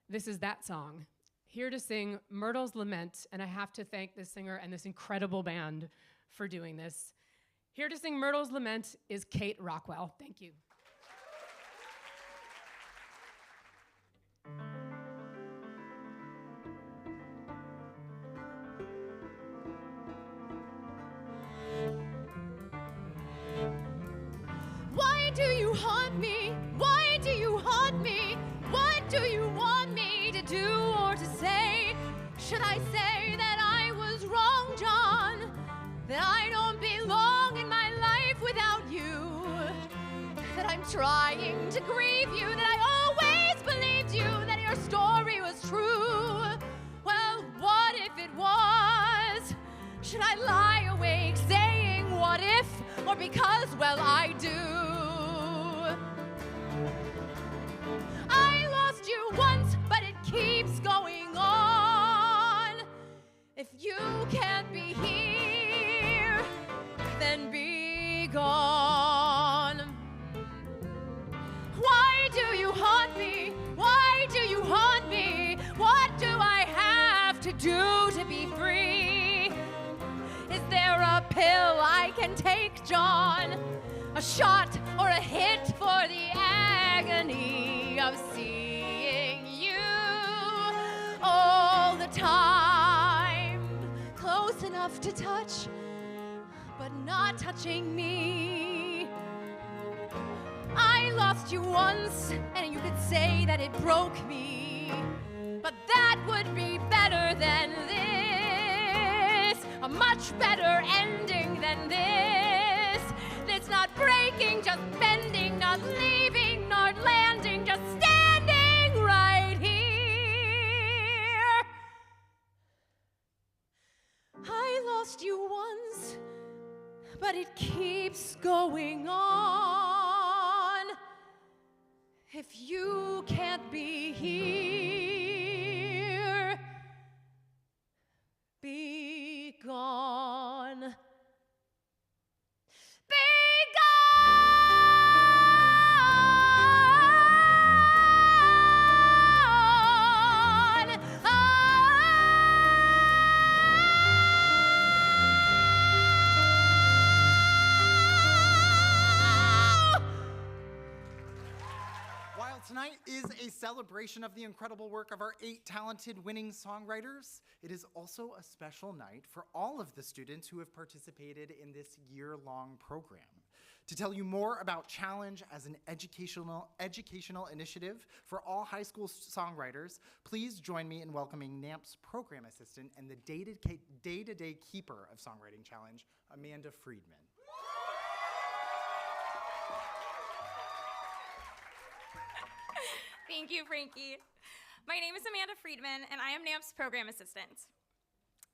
This is that song. Here to sing Myrtle's Lament, and I have to thank this singer and this incredible band for doing this. Here to sing Myrtle's Lament is Kate Rockwell. Thank you. Why do you haunt me? Why do you haunt me? What do you want me to do or to say? Should I say that I was wrong, John? That I don't belong in my life without you? That I'm trying to grieve you? That I always believed you? That your story was true? Well, what if it was? Should I lie awake saying what if? Or because, well, I do. I lost you once, but it keeps going on. If you can't be here, then be gone. Why do you haunt me? Why do you haunt me? What do I have to do to be free? Is there a pill I can take, John? A shot or a hit for the agony of seeing you all the time? Close enough to touch, but not touching me. I lost you once, and you could say that it broke me. But that would be better than this. A much better ending than this. It's not breaking, just bending, not leaving, not landing, just standing right here. I lost you once, but it keeps going on. If you can't be here, be gone. Tonight is a celebration of the incredible work of our 8 talented winning songwriters. It is also a special night for all of the students who have participated in this year-long program. To tell you more about Challenge as an educational initiative for all high school songwriters, please join me in welcoming NAMT's program assistant and the day-to-day keeper of Songwriting Challenge, Amanda Friedman. Thank you, Frankie. My name is Amanda Friedman, and I am NAMT's program assistant.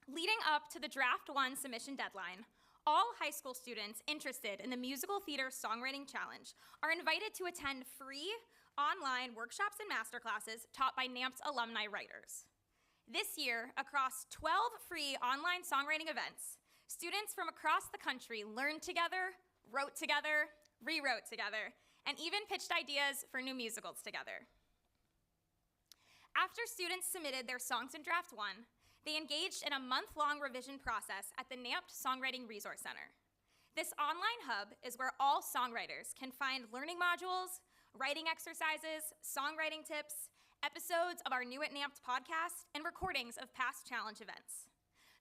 Leading up to the Draft 1 submission deadline, all high school students interested in the Musical Theater Songwriting Challenge are invited to attend free online workshops and masterclasses taught by NAMT's alumni writers. This year, across 12 free online songwriting events, students from across the country learned together, wrote together, rewrote together, and even pitched ideas for new musicals together. After students submitted their songs in Draft 1, they engaged in a month-long revision process at the NAMT Songwriting Resource Center. This online hub is where all songwriters can find learning modules, writing exercises, songwriting tips, episodes of our New at NAMT podcast, and recordings of past challenge events.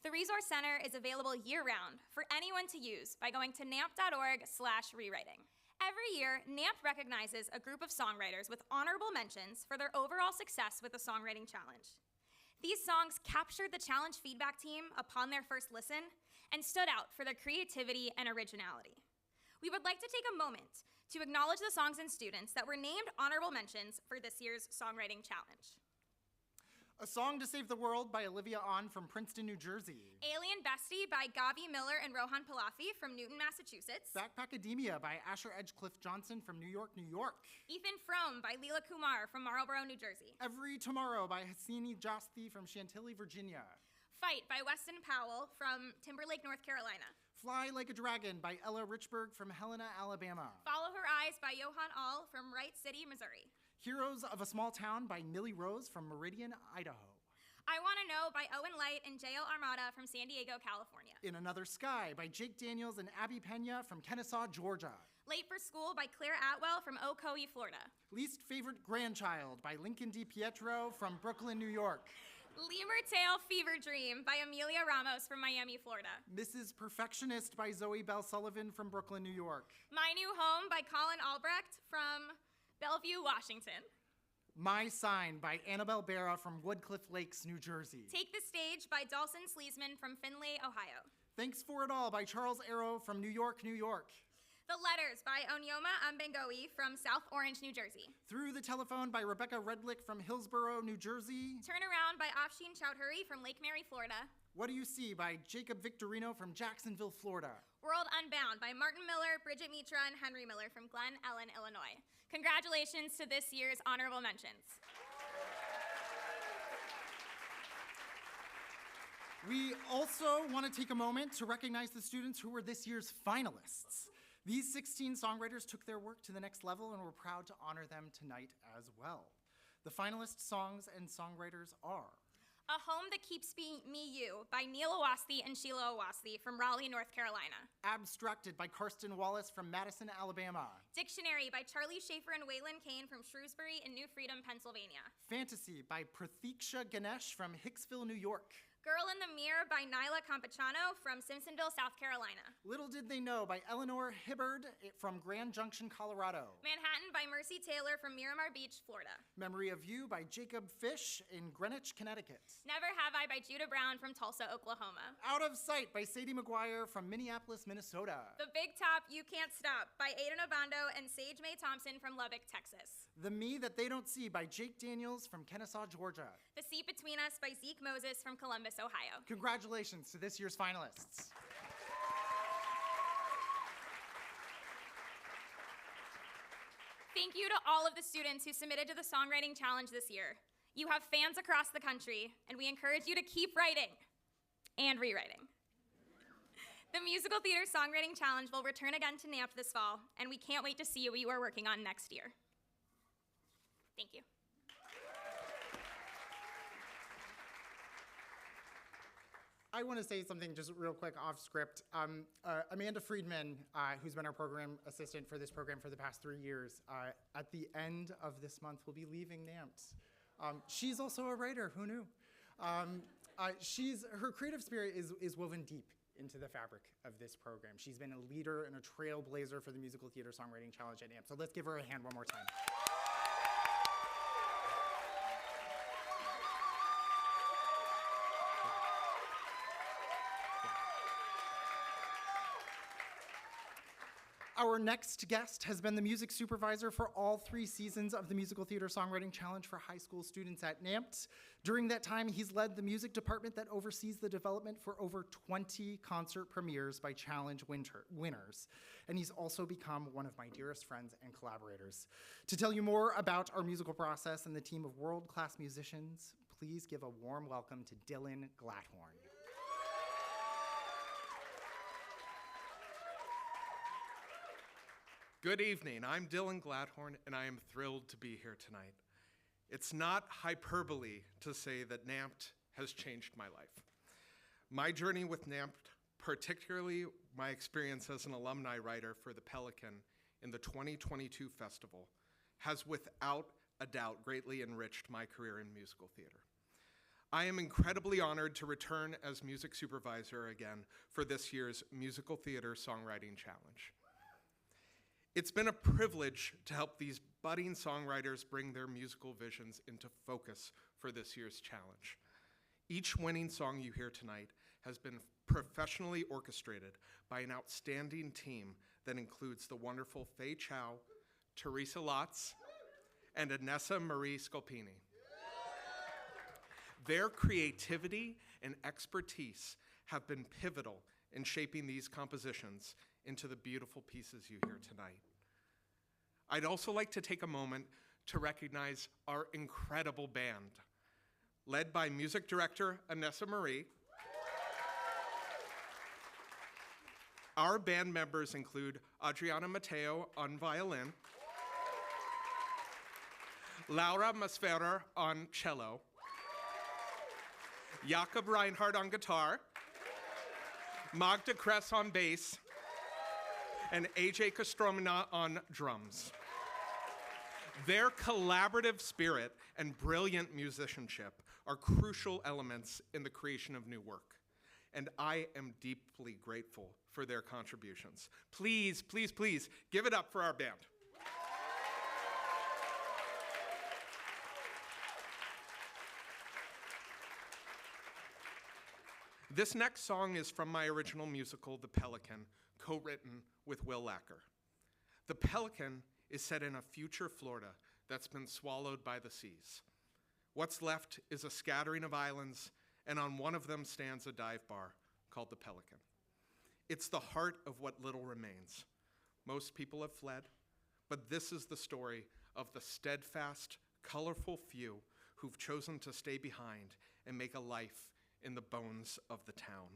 The Resource Center is available year-round for anyone to use by going to nampt.org/rewriting. Every year, NAMT recognizes a group of songwriters with honorable mentions for their overall success with the Songwriting Challenge. These songs captured the challenge feedback team upon their first listen and stood out for their creativity and originality. We would like to take a moment to acknowledge the songs and students that were named honorable mentions for this year's Songwriting Challenge. A Song to Save the World by Olivia Ahn from Princeton, New Jersey. Alien Bestie by Gaby Miller and Rohan Palafi from Newton, Massachusetts. Backpackademia by Asher Edgecliffe Johnson from New York, New York. Ethan Frome by Leela Kumar from Marlborough, New Jersey. Every Tomorrow by Hassini Jasti from Chantilly, Virginia. Fight by Weston Powell from Timberlake, North Carolina. Fly Like a Dragon by Ella Richburg from Helena, Alabama. Follow Her Eyes by Johan Ahl from Wright City, Missouri. Heroes of a Small Town by Millie Rose from Meridian, Idaho. I Wanna Know by Owen Light and JL Armada from San Diego, California. In Another Sky by Jake Daniels and Abby Pena from Kennesaw, Georgia. Late for School by Claire Atwell from Ocoee, Florida. Least Favorite Grandchild by Lincoln DiPietro from Brooklyn, New York. Lemur Tail Fever Dream by Amelia Ramos from Miami, Florida. Mrs. Perfectionist by Zoe Bell Sullivan from Brooklyn, New York. My New Home by Colin Albrecht from Bellevue, Washington. My Sign by Annabelle Barra from Woodcliff Lakes, New Jersey. Take the Stage by Dawson Sleesman from Findlay, Ohio. Thanks for It All by Charles Arrow from New York, New York. The Letters by Onyoma Ambengoe from South Orange, New Jersey. Through the Telephone by Rebecca Redlick from Hillsborough, New Jersey. Turn Around by Afshin Chowdhury from Lake Mary, Florida. What Do You See by Jacob Victorino from Jacksonville, Florida. World Unbound by Martin Miller, Bridget Mitra, and Henry Miller from Glen Ellen, Illinois. Congratulations to this year's honorable mentions. We also want to take a moment to recognize the students who were this year's finalists. These 16 songwriters took their work to the next level, and we're proud to honor them tonight as well. The finalist songs and songwriters are A Home That Keeps Me You by Neil Awasthi and Sheila Awasthi from Raleigh, North Carolina. Abstracted by Karsten Wallace from Madison, Alabama. Dictionary by Charlie Schaefer and Waylon Kane from Shrewsbury and New Freedom, Pennsylvania. Fantasy by Pratiksha Ganesh from Hicksville, New York. Girl in the Mirror by Nyla Campachano from Simpsonville, South Carolina. Little Did They Know by Eleanor Hibbard from Grand Junction, Colorado. Manhattan by Mercy Taylor from Miramar Beach, Florida. Memory of You by Jacob Fish in Greenwich, Connecticut. Never Have I by Judah Brown from Tulsa, Oklahoma. Out of Sight by Sadie McGuire from Minneapolis, Minnesota. The Big Top You Can't Stop by Aiden Obando and Sage May Thompson from Lubbock, Texas. The Me That They Don't See by Jake Daniels from Kennesaw, Georgia. The Seat Between Us by Zeke Moses from Columbus, Ohio. Congratulations to this year's finalists. Thank you to all of the students who submitted to the Songwriting Challenge this year. You have fans across the country, and we encourage you to keep writing and rewriting. The Musical Theater Songwriting Challenge will return again to NAMT this fall, and we can't wait to see what you are working on next year. Thank you. I want to say something just real quick off script. Amanda Friedman, who's been our program assistant for this program for the past 3 years, at the end of this month will be leaving NAMT. She's also a writer, who knew? Her creative spirit is woven deep into the fabric of this program. She's been a leader and a trailblazer for the Musical Theater Songwriting Challenge at NAMT. So let's give her a hand one more time. Our next guest has been the music supervisor for all 3 seasons of the Musical Theater Songwriting Challenge for high school students at NAMT. During that time, he's led the music department that oversees the development for over 20 concert premieres by challenge winners. And he's also become one of my dearest friends and collaborators. To tell you more about our musical process and the team of world-class musicians, please give a warm welcome to Dylan Glatthorn. Good evening. I'm Dylan Glatthorn, and I am thrilled to be here tonight. It's not hyperbole to say that NAMT has changed my life. My journey with NAMT, particularly my experience as an alumni writer for the Pelican in the 2022 festival, has without a doubt greatly enriched my career in musical theater. I am incredibly honored to return as music supervisor again for this year's Musical Theater Songwriting Challenge. It's been a privilege to help these budding songwriters bring their musical visions into focus for this year's challenge. Each winning song you hear tonight has been professionally orchestrated by an outstanding team that includes the wonderful Faye Chow, Teresa Lotz, and Anessa Marie Scolpini. Their creativity and expertise have been pivotal in shaping these compositions into the beautiful pieces you hear tonight. I'd also like to take a moment to recognize our incredible band, led by music director Anessa Marie Our band members include Adriana Mateo on violin, Laura Masferrer on cello, Jakob Reinhardt on guitar, Magda Kress on bass, and AJ Kostromina on drums. Their collaborative spirit and brilliant musicianship are crucial elements in the creation of new work, and I am deeply grateful for their contributions. Please, please, please give it up for our band. This next song is from my original musical, The Pelican, co-written with Will Lacker. The Pelican is set in a future Florida that's been swallowed by the seas. What's left is a scattering of islands, and on one of them stands a dive bar called The Pelican. It's the heart of what little remains. Most people have fled, but this is the story of the steadfast, colorful few who've chosen to stay behind and make a life in the bones of the town.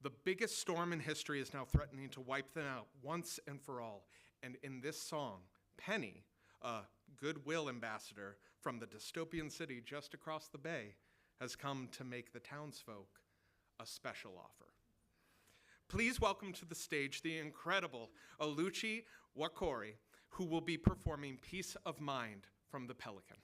The biggest storm in history is now threatening to wipe them out once and for all. And in this song, Penny, a goodwill ambassador from the dystopian city just across the bay, has come to make the townsfolk a special offer. Please welcome to the stage the incredible Oluchi Wakori, who will be performing Peace of Mind from The Pelican.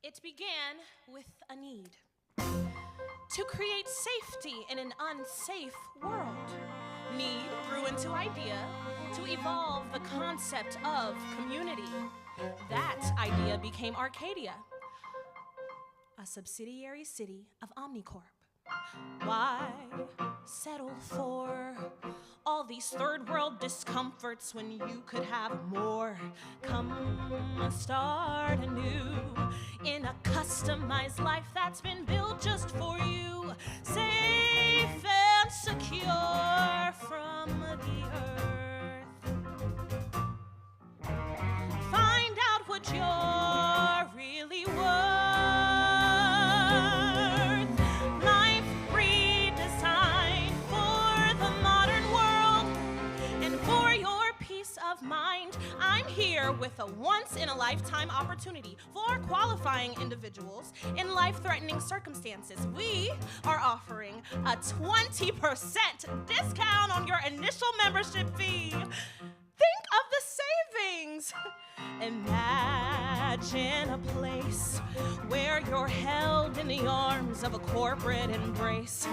It began with a need to create safety in an unsafe world. Need grew into idea to evolve the concept of community. That idea became Arcadia, a subsidiary city of Omnicorp. Why settle for all these third world discomforts when you could have more? Come start anew in a customized life that's been built just for you. Safe and secure from the earth. Find out what you're really worth. Mind, I'm here with a once-in-a-lifetime opportunity for qualifying individuals in life-threatening circumstances. We are offering a 20% discount on your initial membership fee. Think of the savings. Imagine a place where you're held in the arms of a corporate embrace.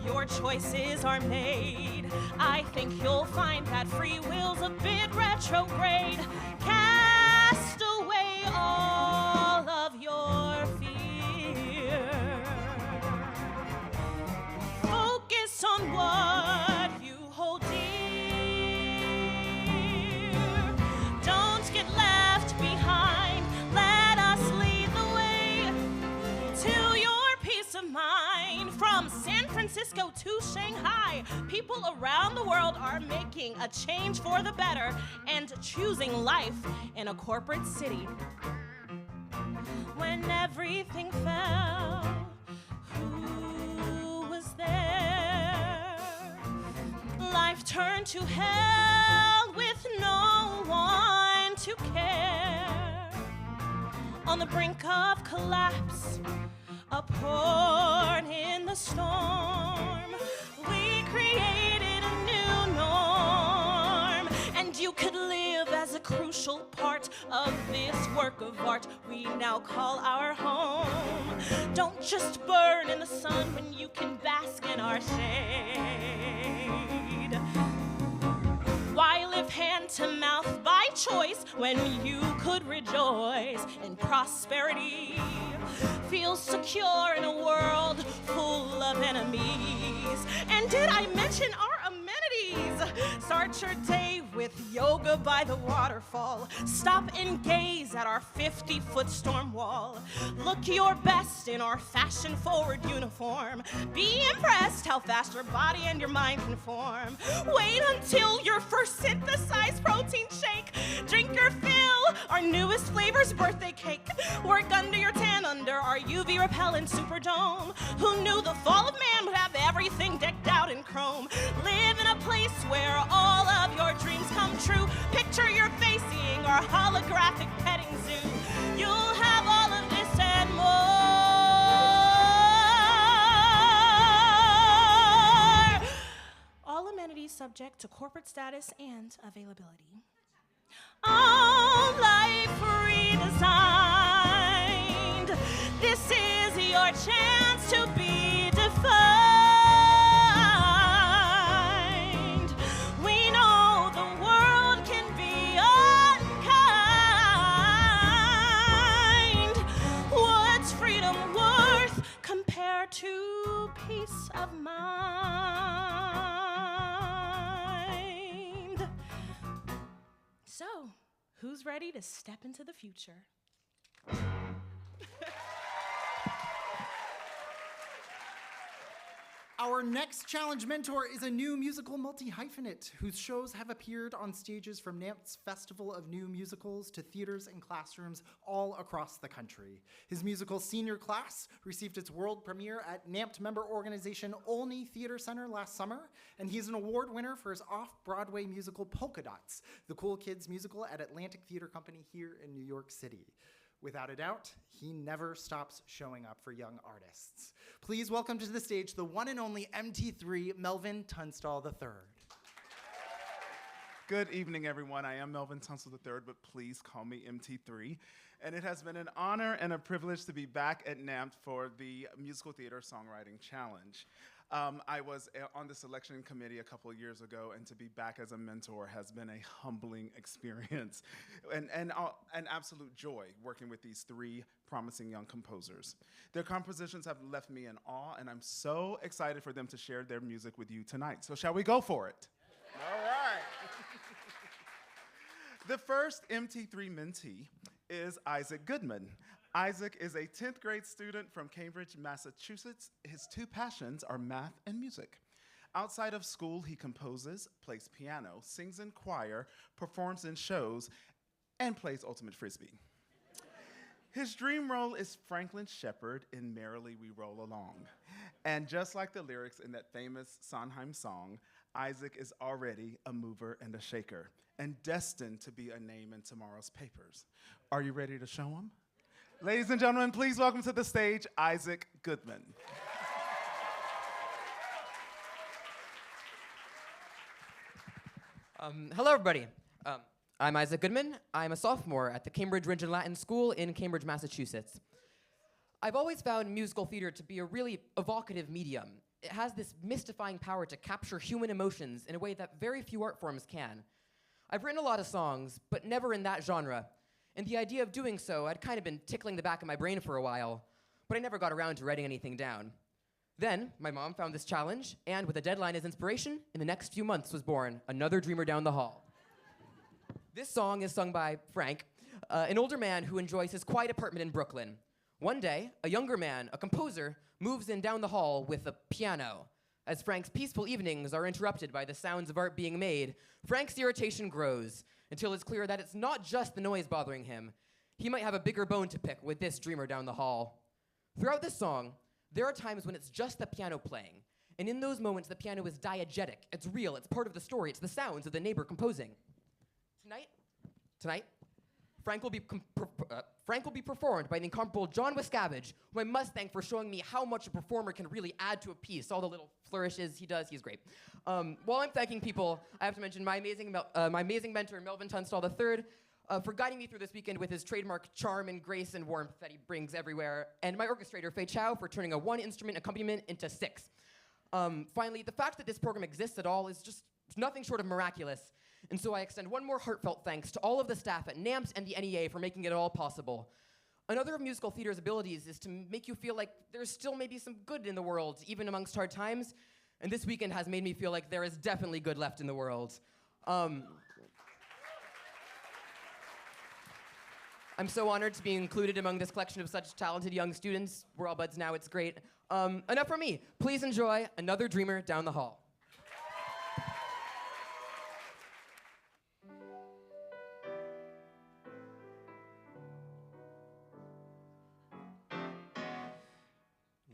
Your choices are made. I think you'll find that free will's a bit retrograde. Cast away all of your fear. Focus on what you hold dear. Don't get left behind. Let us lead the way to your peace of mind. From San Francisco to Shanghai, people around the world are making a change for the better and choosing life in a corporate city. When everything fell, who was there? Life turned to hell with no one to care. On the brink of collapse, a port in the storm, we created a new norm, and you could live as a crucial part of this work of art we now call our home. Don't just burn in the sun when you can bask in our shade. Why live hand to mouth by choice when you could rejoice in prosperity? Feel secure in a world full of enemies. And did I mention our amenities? Start Start your day with yoga by the waterfall. Stop and gaze at our 50-foot storm wall. Look your best in our fashion-forward uniform. Be impressed how fast your body and your mind can form. Wait until your first synthesized protein shake. Drink your fill, our newest flavor's birthday cake. Work under your tan under our UV repellent Superdome. Who knew the fall of man would have everything decked out in chrome? Live in a place where all of your dreams come true. Picture your face seeing our holographic petting zoo. You'll have all of this and more. All amenities subject to corporate status and availability. All life redesigned. This is your chance to be defined. We know the world can be unkind. What's freedom worth compared to peace of mind? So, who's ready to step into the future? Our next challenge mentor is a new musical multi-hyphenate whose shows have appeared on stages from NAMT's Festival of New Musicals to theaters and classrooms all across the country. His musical Senior Class received its world premiere at NAMT member organization Olney Theater Center last summer, and he's an award winner for his off-Broadway musical Polka Dots, the cool kids musical at Atlantic Theater Company here in New York City. Without a doubt, he never stops showing up for young artists. Please welcome to the stage the one and only MT3, Melvin Tunstall III. Good evening, everyone. I am Melvin Tunstall III, but please call me MT3. And it has been an honor and a privilege to be back at NAMT for the Musical Theater Songwriting Challenge. I was on the selection committee a couple of years ago, and to be back as a mentor has been a humbling experience and an absolute joy working with these three promising young composers. Their compositions have left me in awe, and I'm so excited for them to share their music with you tonight. So shall we go for it? All right. The first MT3 mentee is Isaac Goodman. Isaac is a 10th grade student from Cambridge, Massachusetts. His two passions are math and music. Outside of school, he composes, plays piano, sings in choir, performs in shows, and plays ultimate frisbee. His dream role is Franklin Shepard in Merrily We Roll Along. And just like the lyrics in that famous Sondheim song, Isaac is already a mover and a shaker, and destined to be a name in tomorrow's papers. Are you ready to show him? Ladies and gentlemen, please welcome to the stage, Isaac Goodman. Hello, everybody. I'm Isaac Goodman. I'm a sophomore at the Cambridge Rindge and Latin School in Cambridge, Massachusetts. I've always found musical theater to be a really evocative medium. It has this mystifying power to capture human emotions in a way that very few art forms can. I've written a lot of songs, but never in that genre. And the idea of doing so had kind of been tickling the back of my brain for a while, but I never got around to writing anything down. Then, my mom found this challenge, and with a deadline as inspiration, in the next few months was born Another Dreamer Down the Hall. This song is sung by Frank, an older man who enjoys his quiet apartment in Brooklyn. One day, a younger man, a composer, moves in down the hall with a piano. As Frank's peaceful evenings are interrupted by the sounds of art being made, Frank's irritation grows, until it's clear that it's not just the noise bothering him. He might have a bigger bone to pick with this dreamer down the hall. Throughout this song, there are times when it's just the piano playing. And in those moments, the piano is diegetic. It's real. It's part of the story. It's the sounds of the neighbor composing. Tonight, Frank will be performed by the incomparable John Wiscavage, who I must thank for showing me how much a performer can really add to a piece. All the little flourishes he does, he's great. While I'm thanking people, I have to mention my amazing mentor, Melvin Tunstall III, for guiding me through this weekend with his trademark charm and grace and warmth that he brings everywhere, and my orchestrator, Fei Chow, for turning a one-instrument accompaniment into 6. Finally, the fact that this program exists at all is just nothing short of miraculous. And so I extend one more heartfelt thanks to all of the staff at NAMT and the NEA for making it all possible. Another of musical theater's abilities is to make you feel like there's still maybe some good in the world, even amongst hard times. And this weekend has made me feel like there is definitely good left in the world. I'm so honored to be included among this collection of such talented young students. We're all buds now, it's great. Enough from me. Please enjoy Another Dreamer Down the Hall.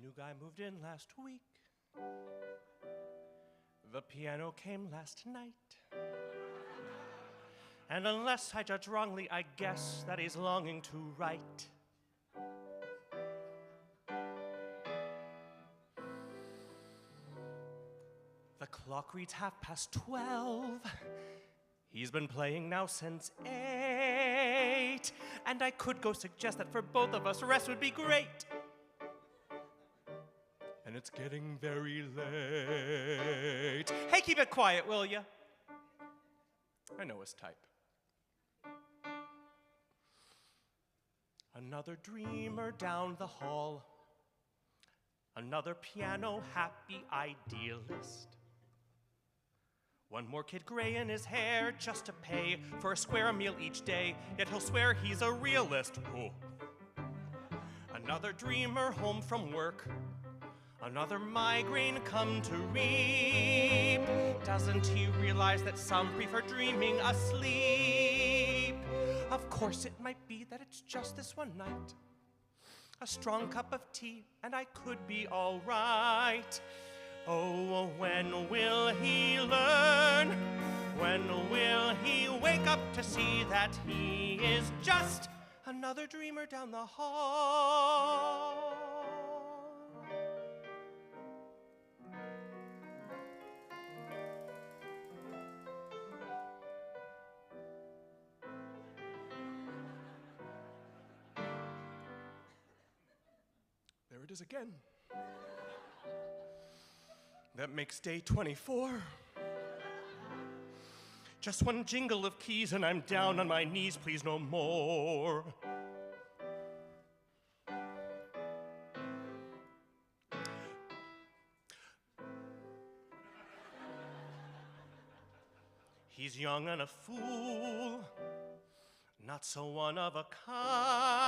New guy moved in last week. The piano came last night. And unless I judge wrongly, I guess that he's longing to write. The clock reads 12:30. He's been playing now since 8. And I could go suggest that for both of us, rest would be great. And it's getting very late. Hey, keep it quiet, will ya? I know his type. Another dreamer down the hall. Another piano happy idealist. One more kid gray in his hair just to pay for a square meal each day, yet he'll swear he's a realist. Oh. Another dreamer home from work. Another migraine come to reap. Doesn't he realize that some prefer dreaming asleep? Of course it might be that it's just this one night. A strong cup of tea and I could be all right. Oh, when will he learn? When will he wake up to see that he is just another dreamer down the hall? There it is again. That makes day 24. Just one jingle of keys and I'm down on my knees, please no more. He's young and a fool, not so one of a kind.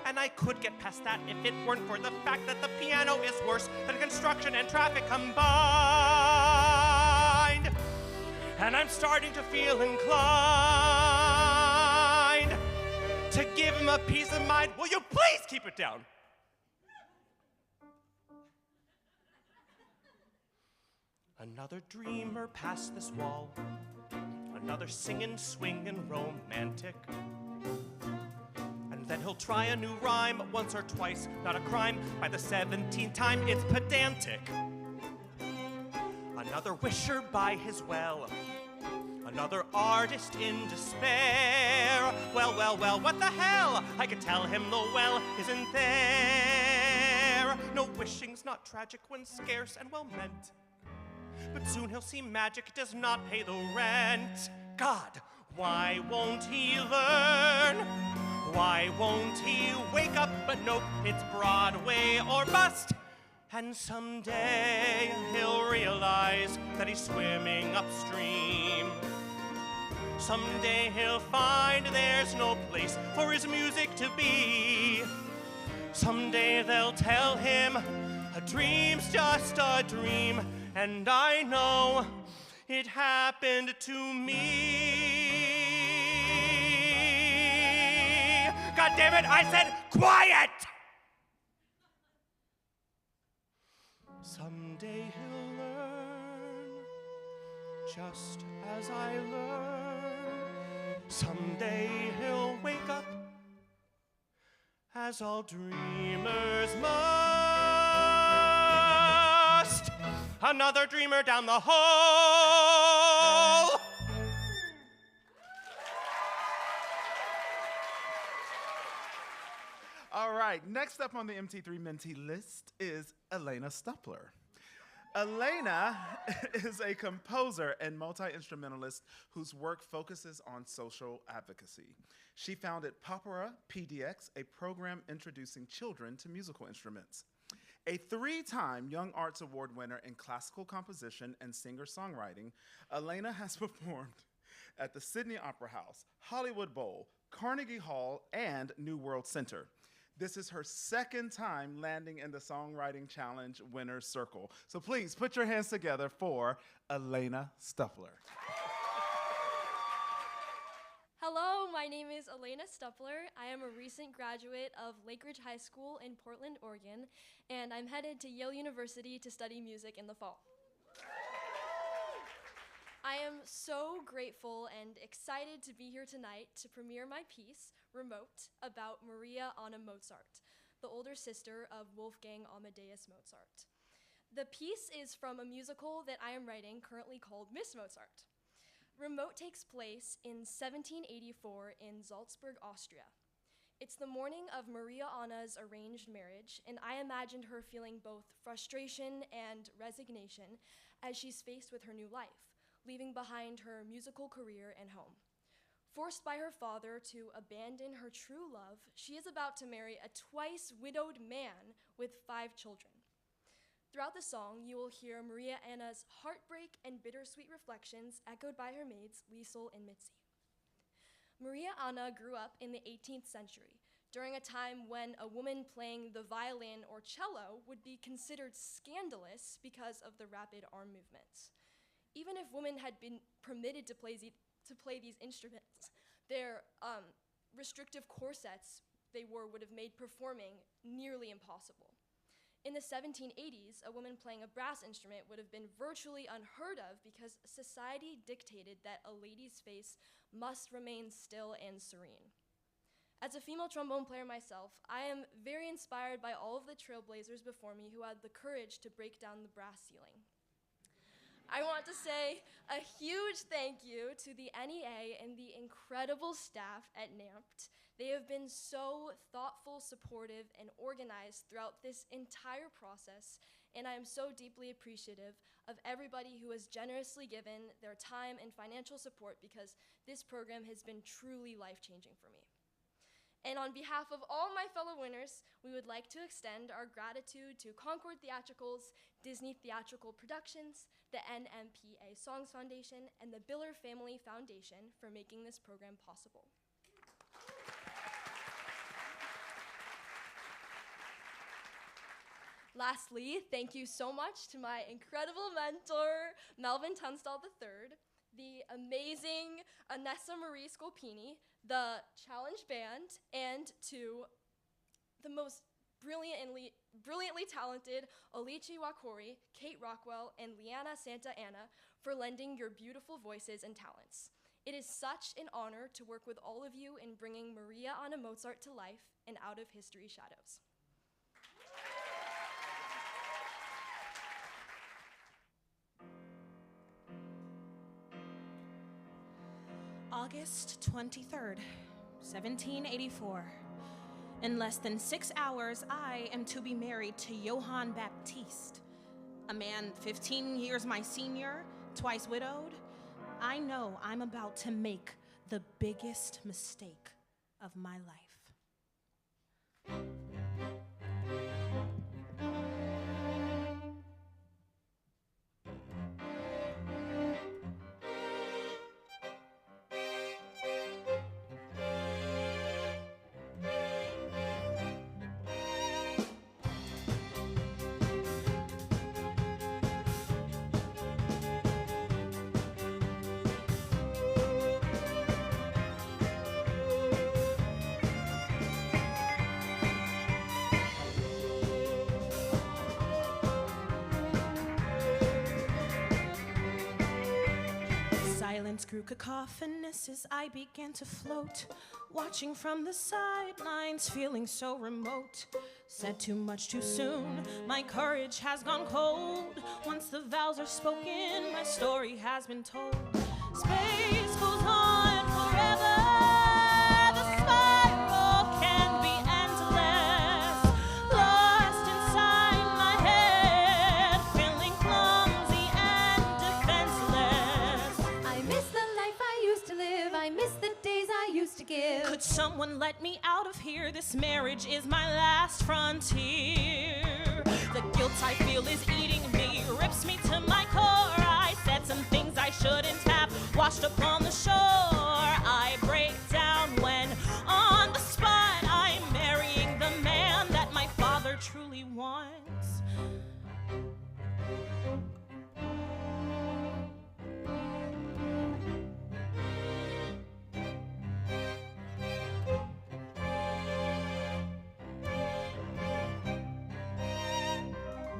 And I could get past that if it weren't for the fact that the piano is worse than construction and traffic combined. And I'm starting to feel inclined to give him a piece of mind. Will you please keep it down? Another dreamer past this wall. Another singing, swinging, romantic. And then he'll try a new rhyme once or twice, not a crime. By the 17th time, it's pedantic. Another wisher by his well. Another artist in despair. Well, well, well, what the hell? I could tell him the well isn't there. No wishing's not tragic when scarce and well meant. But soon he'll see magic does not pay the rent. God, why won't he learn? Why won't he wake up? But nope, it's Broadway or bust. And someday he'll realize that he's swimming upstream. Someday he'll find there's no place for his music to be. Someday they'll tell him a dream's just a dream. And I know it happened to me. God damn it, I said quiet! Someday he'll learn, just as I learn. Someday he'll wake up, as all dreamers must. Another dreamer down the hall. All right, next up on the MT3 Mentee list is Elaina Stuppler. Elaina is a composer and multi-instrumentalist whose work focuses on social advocacy. She founded Popera PDX, a program introducing children to musical instruments. A 3-time Young Arts Award winner in classical composition and singer-songwriting, Elaina has performed at the Sydney Opera House, Hollywood Bowl, Carnegie Hall, and New World Center. This is her 2nd time landing in the Songwriting Challenge winner's circle. So please put your hands together for Elaina Stuppler. Hello, my name is Elaina Stuppler. I am a recent graduate of Lake Ridge High School in Portland, Oregon, and I'm headed to Yale University to study music in the fall. I am so grateful and excited to be here tonight to premiere my piece, Remote, about Maria Anna Mozart, the older sister of Wolfgang Amadeus Mozart. The piece is from a musical that I am writing currently called Miss Mozart. Remote takes place in 1784 in Salzburg, Austria. It's the morning of Maria Anna's arranged marriage, and I imagined her feeling both frustration and resignation as she's faced with her new life, leaving behind her musical career and home. Forced by her father to abandon her true love, she is about to marry a twice widowed man with 5 children. Throughout the song, you will hear Maria Anna's heartbreak and bittersweet reflections echoed by her maids, Liesel and Mitzi. Maria Anna grew up in the 18th century, during a time when a woman playing the violin or cello would be considered scandalous because of the rapid arm movements. Even if women had been permitted to play these instruments, their restrictive corsets they wore would have made performing nearly impossible. In the 1780s, a woman playing a brass instrument would have been virtually unheard of because society dictated that a lady's face must remain still and serene. As a female trombone player myself, I am very inspired by all of the trailblazers before me who had the courage to break down the brass ceiling. I want to say a huge thank you to the NEA and the incredible staff at NAMT. They have been so thoughtful, supportive, and organized throughout this entire process, and I am so deeply appreciative of everybody who has generously given their time and financial support because this program has been truly life-changing for me. And on behalf of all my fellow winners, we would like to extend our gratitude to Concord Theatricals, Disney Theatrical Productions, the NMPA Songs Foundation, and the Biller Family Foundation for making this program possible. Lastly, thank you so much to my incredible mentor, Melvin Tunstall III, the amazing Anessa Marie Scolpini, the Challenge Band, and to the most brilliantly talented Olici Wakori, Kate Rockwell, and Liana Santa Anna for lending your beautiful voices and talents. It is such an honor to work with all of you in bringing Maria Anna Mozart to life and out of history's shadows. August 23rd, 1784. In less than 6 hours, I am to be married to Johann Baptiste, a man 15 years my senior, twice widowed. I know I'm about to make the biggest mistake of my life. Silence grew cacophonous as I began to float, watching from the sidelines, feeling so remote. Said too much too soon, my courage has gone cold. Once the vows are spoken, my story has been told. Space goes on forever, the spiral can be endless. Lost inside my head, feeling clumsy and defenseless. I miss the life I used to live, I miss the days I used to give. Could someone let me out of here? This marriage is my last frontier. The guilt I feel is eating me, rips me to my core. I said some things I shouldn't have, washed up on the shore. I break down when on the spot I'm marrying the man that my father truly wants.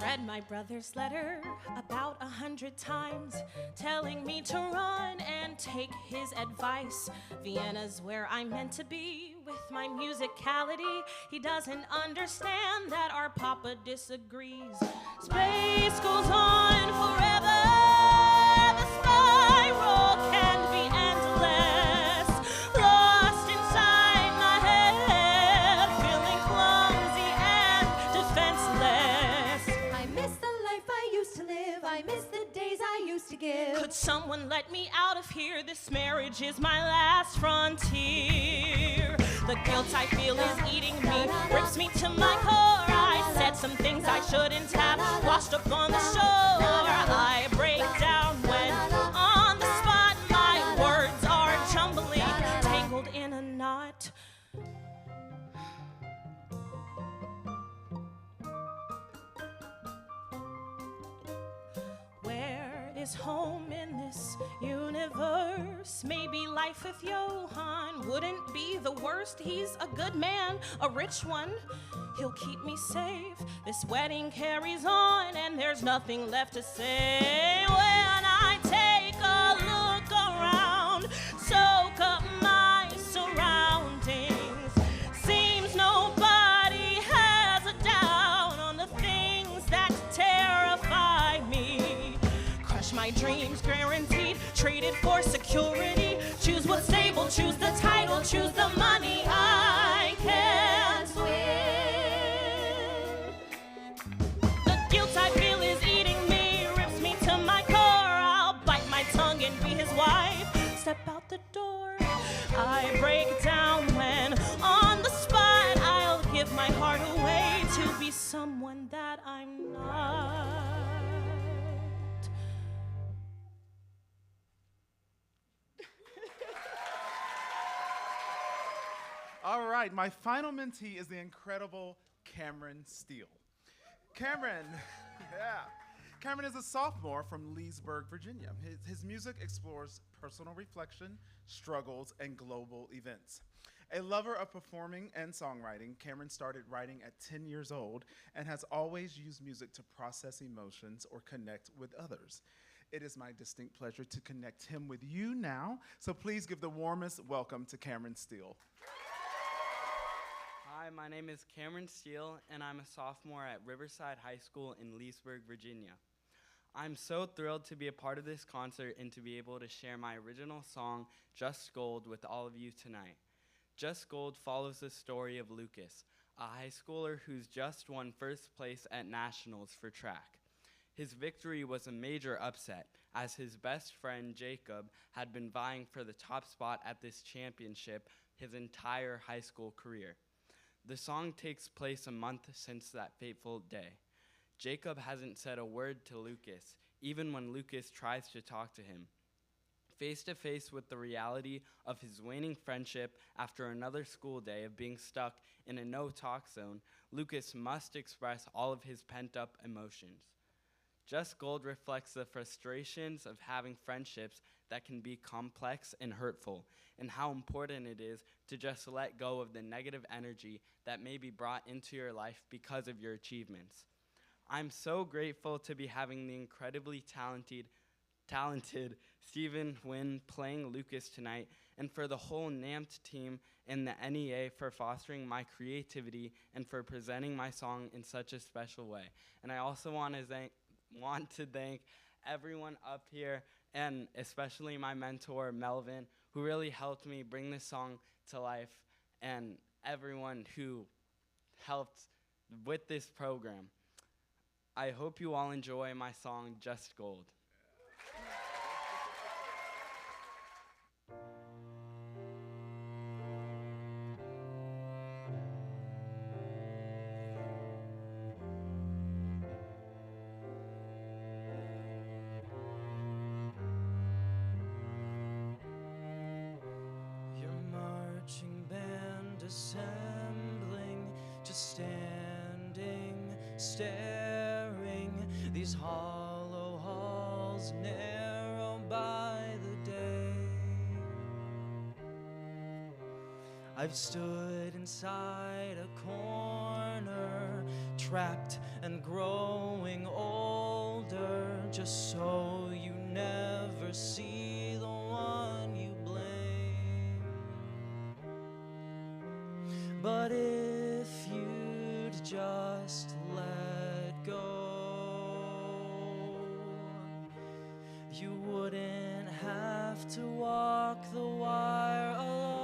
Read my brother's letter about 100 times, telling me to run and take his advice. Vienna's where I'm meant to be with my musicality. He doesn't understand that our papa disagrees. Space goes on forever. The spiral can be endless. Lost inside my head, feeling clumsy and defenseless. I miss the life I used to live. I miss the days I used to give. Could someone let me out of here? This marriage is my last frontier. The guilt I feel is eating me, rips me to my core. I said some things I shouldn't have, washed up on the shore. I break down when on the spot my words are jumbling, tangled in a knot. Where is home in this universe? Maybe life with Johann wouldn't be the worst. He's a good man, a rich one. He'll keep me safe. This wedding carries on, and there's nothing left to say. When I take a look around, soak up my surroundings, seems nobody has a doubt on the things that terrify me. Crush my dreams, guaranteed, traded for security. Choose what's stable, choose the title, choose the money. I can't win. The guilt I feel is eating me, rips me to my core. I'll bite my tongue and be his wife. Step out the door. I break down when on the spot I'll give my heart away to be someone that I'm not. All right, my final mentee is the incredible Cameron Steele. Cameron, Cameron is a sophomore from Leesburg, Virginia. His music explores personal reflection, struggles, and global events. A lover of performing and songwriting, Cameron started writing at 10 years old and has always used music to process emotions or connect with others. It is my distinct pleasure to connect him with you now, so please give the warmest welcome to Cameron Steele. Hi, my name is Cameron Steele, and I'm a sophomore at Riverside High School in Leesburg, Virginia. I'm so thrilled to be a part of this concert and to be able to share my original song, Just Gold, with all of you tonight. Just Gold follows the story of Lucas, a high schooler who's just won first place at nationals for track. His victory was a major upset, as his best friend Jacob had been vying for the top spot at this championship his entire high school career. The song takes place a month since that fateful day. Jacob hasn't said a word to Lucas, even when Lucas tries to talk to him. Face to face with the reality of his waning friendship after another school day of being stuck in a no-talk zone, Lucas must express all of his pent-up emotions. Just Gold reflects the frustrations of having friendships that can be complex and hurtful, and how important it is to just let go of the negative energy that may be brought into your life because of your achievements. I'm so grateful to be having the incredibly talented Stephen Wynn playing Lucas tonight, and for the whole NAMT team and the NEA for fostering my creativity and for presenting my song in such a special way. And I also want to thank everyone up here, and especially my mentor, Melvin, who really helped me bring this song to life, and everyone who helped with this program. I hope you all enjoy my song, Just Gold. just standing, staring, these hollow halls narrow by the day. I've stood inside a corner, trapped and growing older, just so you never see the one you blame. But if you'd just let go, you wouldn't have to walk the wire alone.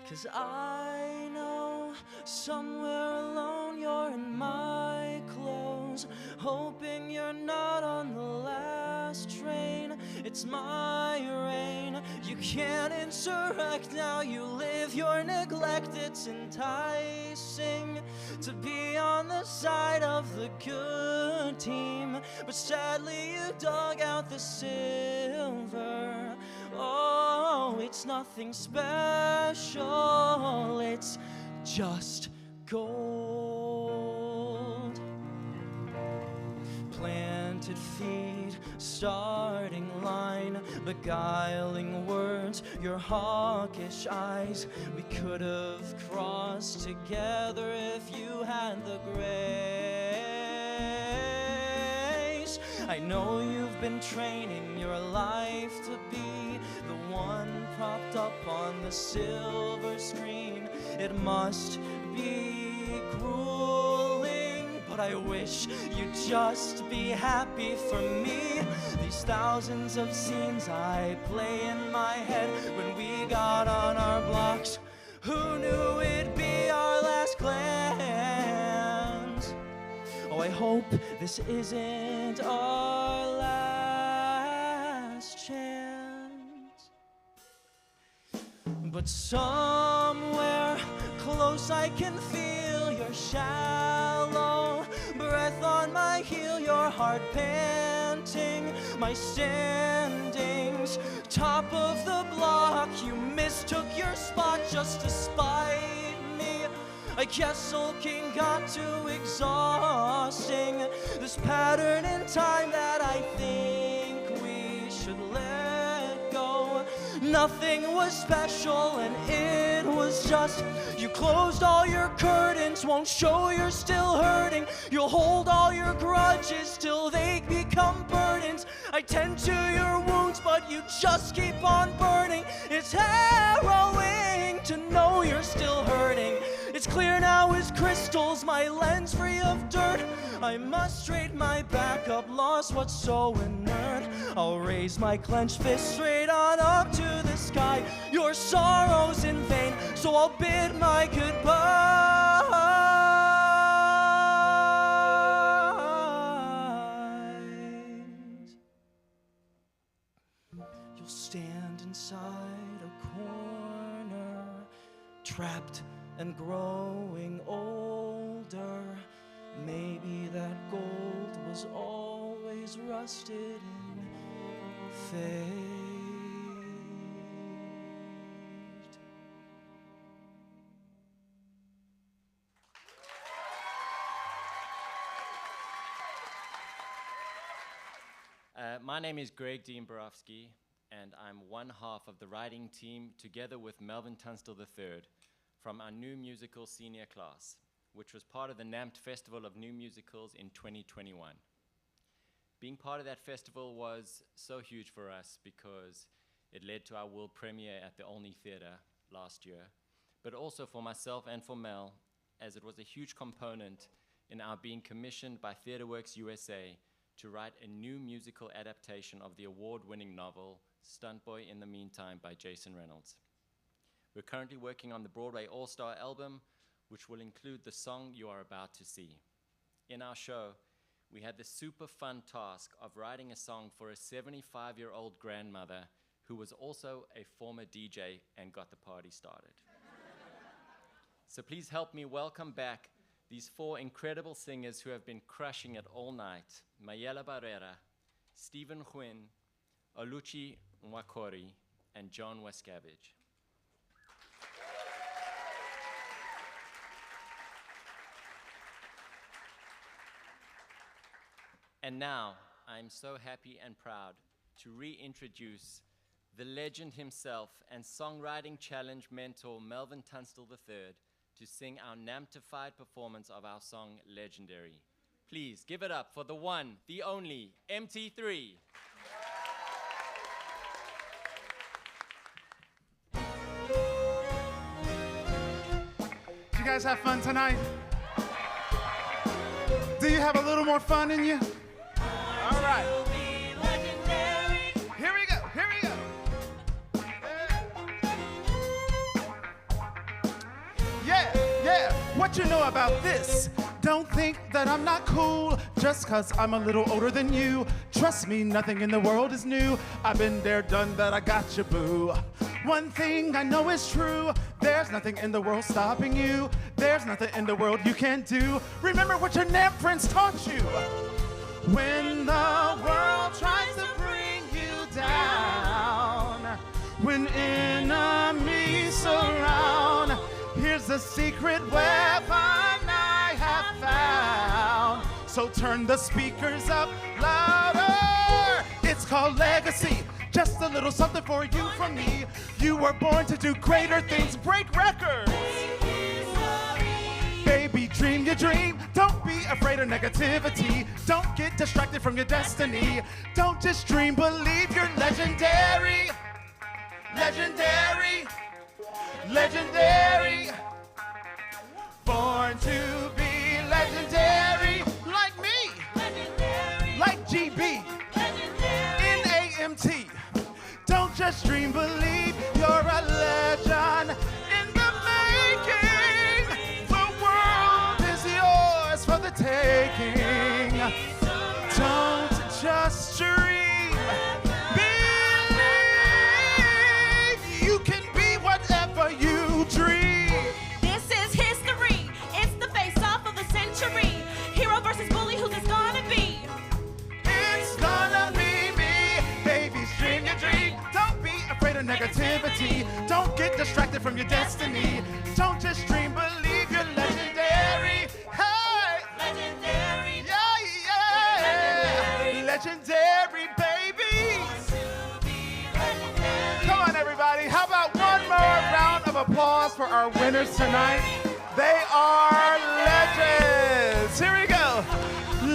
'Cause I know somewhere alone you're in my clothes, hoping you're not on the last train. It's my rain. You can't insurrect now you live your neglect. It's enticing to be on the side of the good team, but sadly you dug out the silver. Oh, it's nothing special, it's just gold. Planted feet, starting line, beguiling words, your hawkish eyes. We could have crossed together if you had the grace. I know you've been training your life to be the one propped up on the silver screen. It must be grueling, but I wish you'd just be happy for me. These thousands of scenes I play in my head when we got on our blocks. Who knew it'd be our last glance? Oh, I hope this isn't our last chance. But somewhere close I can feel your shallow breath on my heel, your heart panting, my standings. Top of the block, you mistook your spot just to spite me. I guess sulking got too exhausting. This pattern in time that I think we should let go. Nothing was special and it was just, you closed all your curtains, won't show you're still hurting. You'll hold all your grudges till they become burdens. I tend to your wounds, but you just keep on burning. It's harrowing to know you're still hurting. It's clear now as crystals, my lens free of dirt. I must straighten my back up, lost what's so inert. I'll raise my clenched fist straight on up to the sky. Your sorrow's in vain, so I'll bid my goodbyes. You'll stand inside a corner, trapped and growing older. Maybe that gold was always rusted in fate. My name is Greg Dean Borofsky, and I'm one half of the writing team together with Melvin Tunstall III from our new musical senior class, which was part of the NAMT Festival of New Musicals in 2021. Being part of that festival was so huge for us because it led to our world premiere at the Olney Theatre last year, but also for myself and for Mel, as it was a huge component in our being commissioned by TheatreWorks USA to write a new musical adaptation of the award-winning novel Stunt Boy in the Meantime by Jason Reynolds. We're currently working on the Broadway All-Star album, which will include the song you are about to see. In our show, we had the super fun task of writing a song for a 75-year-old grandmother who was also a former DJ and got the party started. So please help me welcome back these four incredible singers who have been crushing it all night. Mayela Barrera, Stephen Huynh, Oluchi Nwakori, and John Westgavage. And now, I'm so happy and proud to reintroduce the legend himself and Songwriting Challenge mentor Melvin Tunstall III to sing our NAMT-ified performance of our song Legendary. Please give it up for the one, the only, MT3. Did you guys have fun tonight? Do you have a little more fun in you? All right. Here we go, here we go. Yeah, what you know about this? Don't think that I'm not cool just cause I'm a little older than you. Trust me, nothing in the world is new. I've been there, done that, I got you, boo. One thing I know is true, there's nothing in the world stopping you. There's nothing in the world you can't do. Remember what your NAMT friends taught you. When the world tries to bring you down, when enemies surround, here's a secret weapon I have found. So turn the speakers up louder. It's called legacy. Just a little something for you from me. You were born to do greater things, break records. Baby, dream your dream. Don't be afraid of negativity. Don't get distracted from your destiny. Don't just dream, believe you're legendary. Legendary. Legendary. Born to be legendary. Like me. Legendary. Like GB. Legendary. NAMT. Don't just dream, believe you're a legend in the making. The world is yours for the taking. Don't just dream, believe you can be whatever you dream. This is history. It's the face-off of the century. Hero versus bully, who's it's gonna be? It's gonna be me. Baby, dream your dream. Don't be afraid of negativity. Don't get distracted from your destiny. Don't just dream, believe you're legendary. Hey! Legendary. Yeah. Legendary, baby. Come on, everybody. How about one more round of applause for our winners tonight? They are legends. Here we go.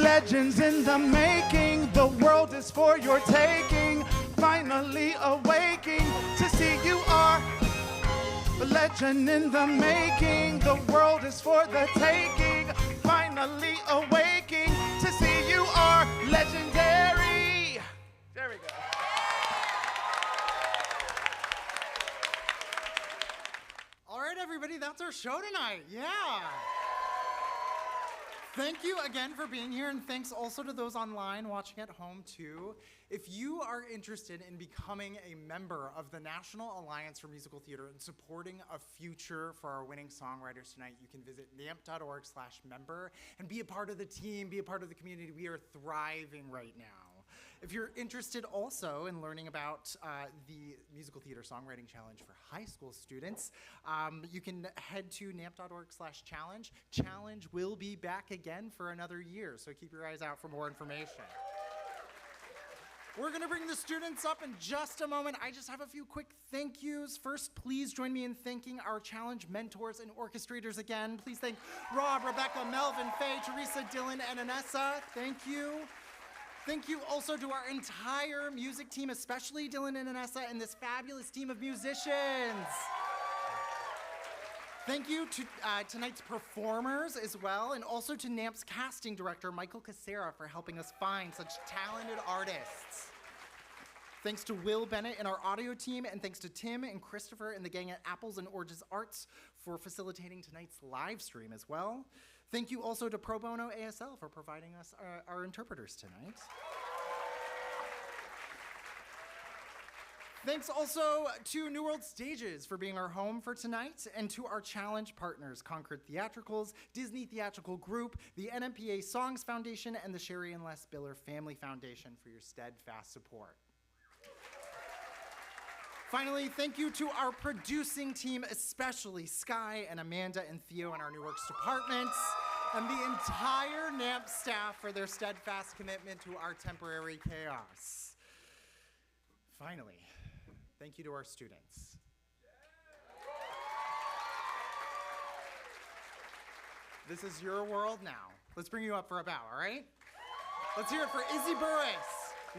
Legends in the making. The world is for your taking. Finally awaking to see you are a legend in the making. The world is for the taking. Finally awaking to see you are legendary. There we go. All right, everybody, that's our show tonight. Yeah. Thank you again for being here, and thanks also to those online watching at home, too. If you are interested in becoming a member of the National Alliance for Musical Theater and supporting a future for our winning songwriters tonight, you can visit namp.org/member and be a part of the team, be a part of the community. We are thriving right now. If you're interested also in learning about the Musical Theater Songwriting Challenge for high school students, you can head to namp.org/challenge. Challenge will be back again for another year, so keep your eyes out for more information. We're gonna bring the students up in just a moment. I just have a few quick thank yous. First, please join me in thanking our challenge mentors and orchestrators again. Please thank Rob, Rebecca, Melvin, Faye, Teresa, Dylan, and Anessa. Thank you. Thank you also to our entire music team, especially Dylan and Anessa and this fabulous team of musicians. Thank you to tonight's performers as well, and also to NAMP's casting director, Michael Casera, for helping us find such talented artists. Thanks to Will Bennett and our audio team, and thanks to Tim and Christopher and the gang at Apples and Oranges Arts for facilitating tonight's live stream as well. Thank you also to Pro Bono ASL for providing us our interpreters tonight. Thanks also to New World Stages for being our home for tonight, and to our challenge partners, Concord Theatricals, Disney Theatrical Group, the NMPA Songs Foundation, and the Sherry and Les Biller Family Foundation for your steadfast support. Finally, thank you to our producing team, especially Sky and Amanda and Theo in our New Works departments, and the entire NAMT staff for their steadfast commitment to our temporary chaos. Finally, thank you to our students. This is your world now. Let's bring you up for a bow, all right? Let's hear it for Izzy Burris,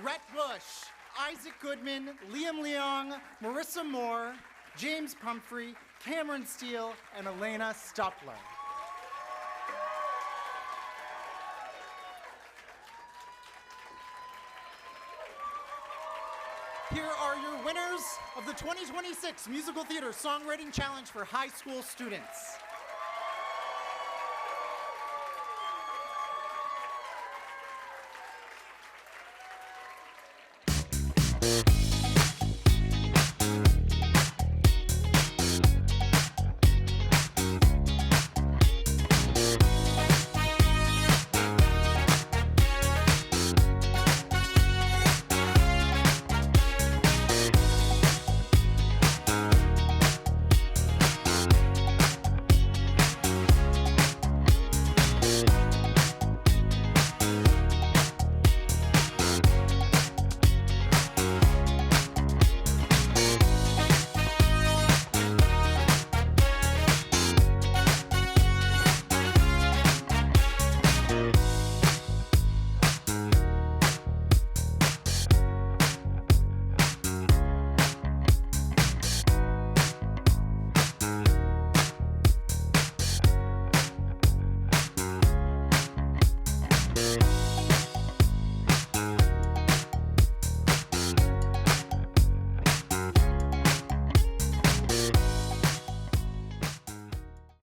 Rett Bush, Isaac Goodman, Liang, Merissa Moore, James Pumphrey, Cameron Steele, and Elaina Stuppler. Here are your winners of the 2026 Musical Theater Songwriting Challenge for high school students.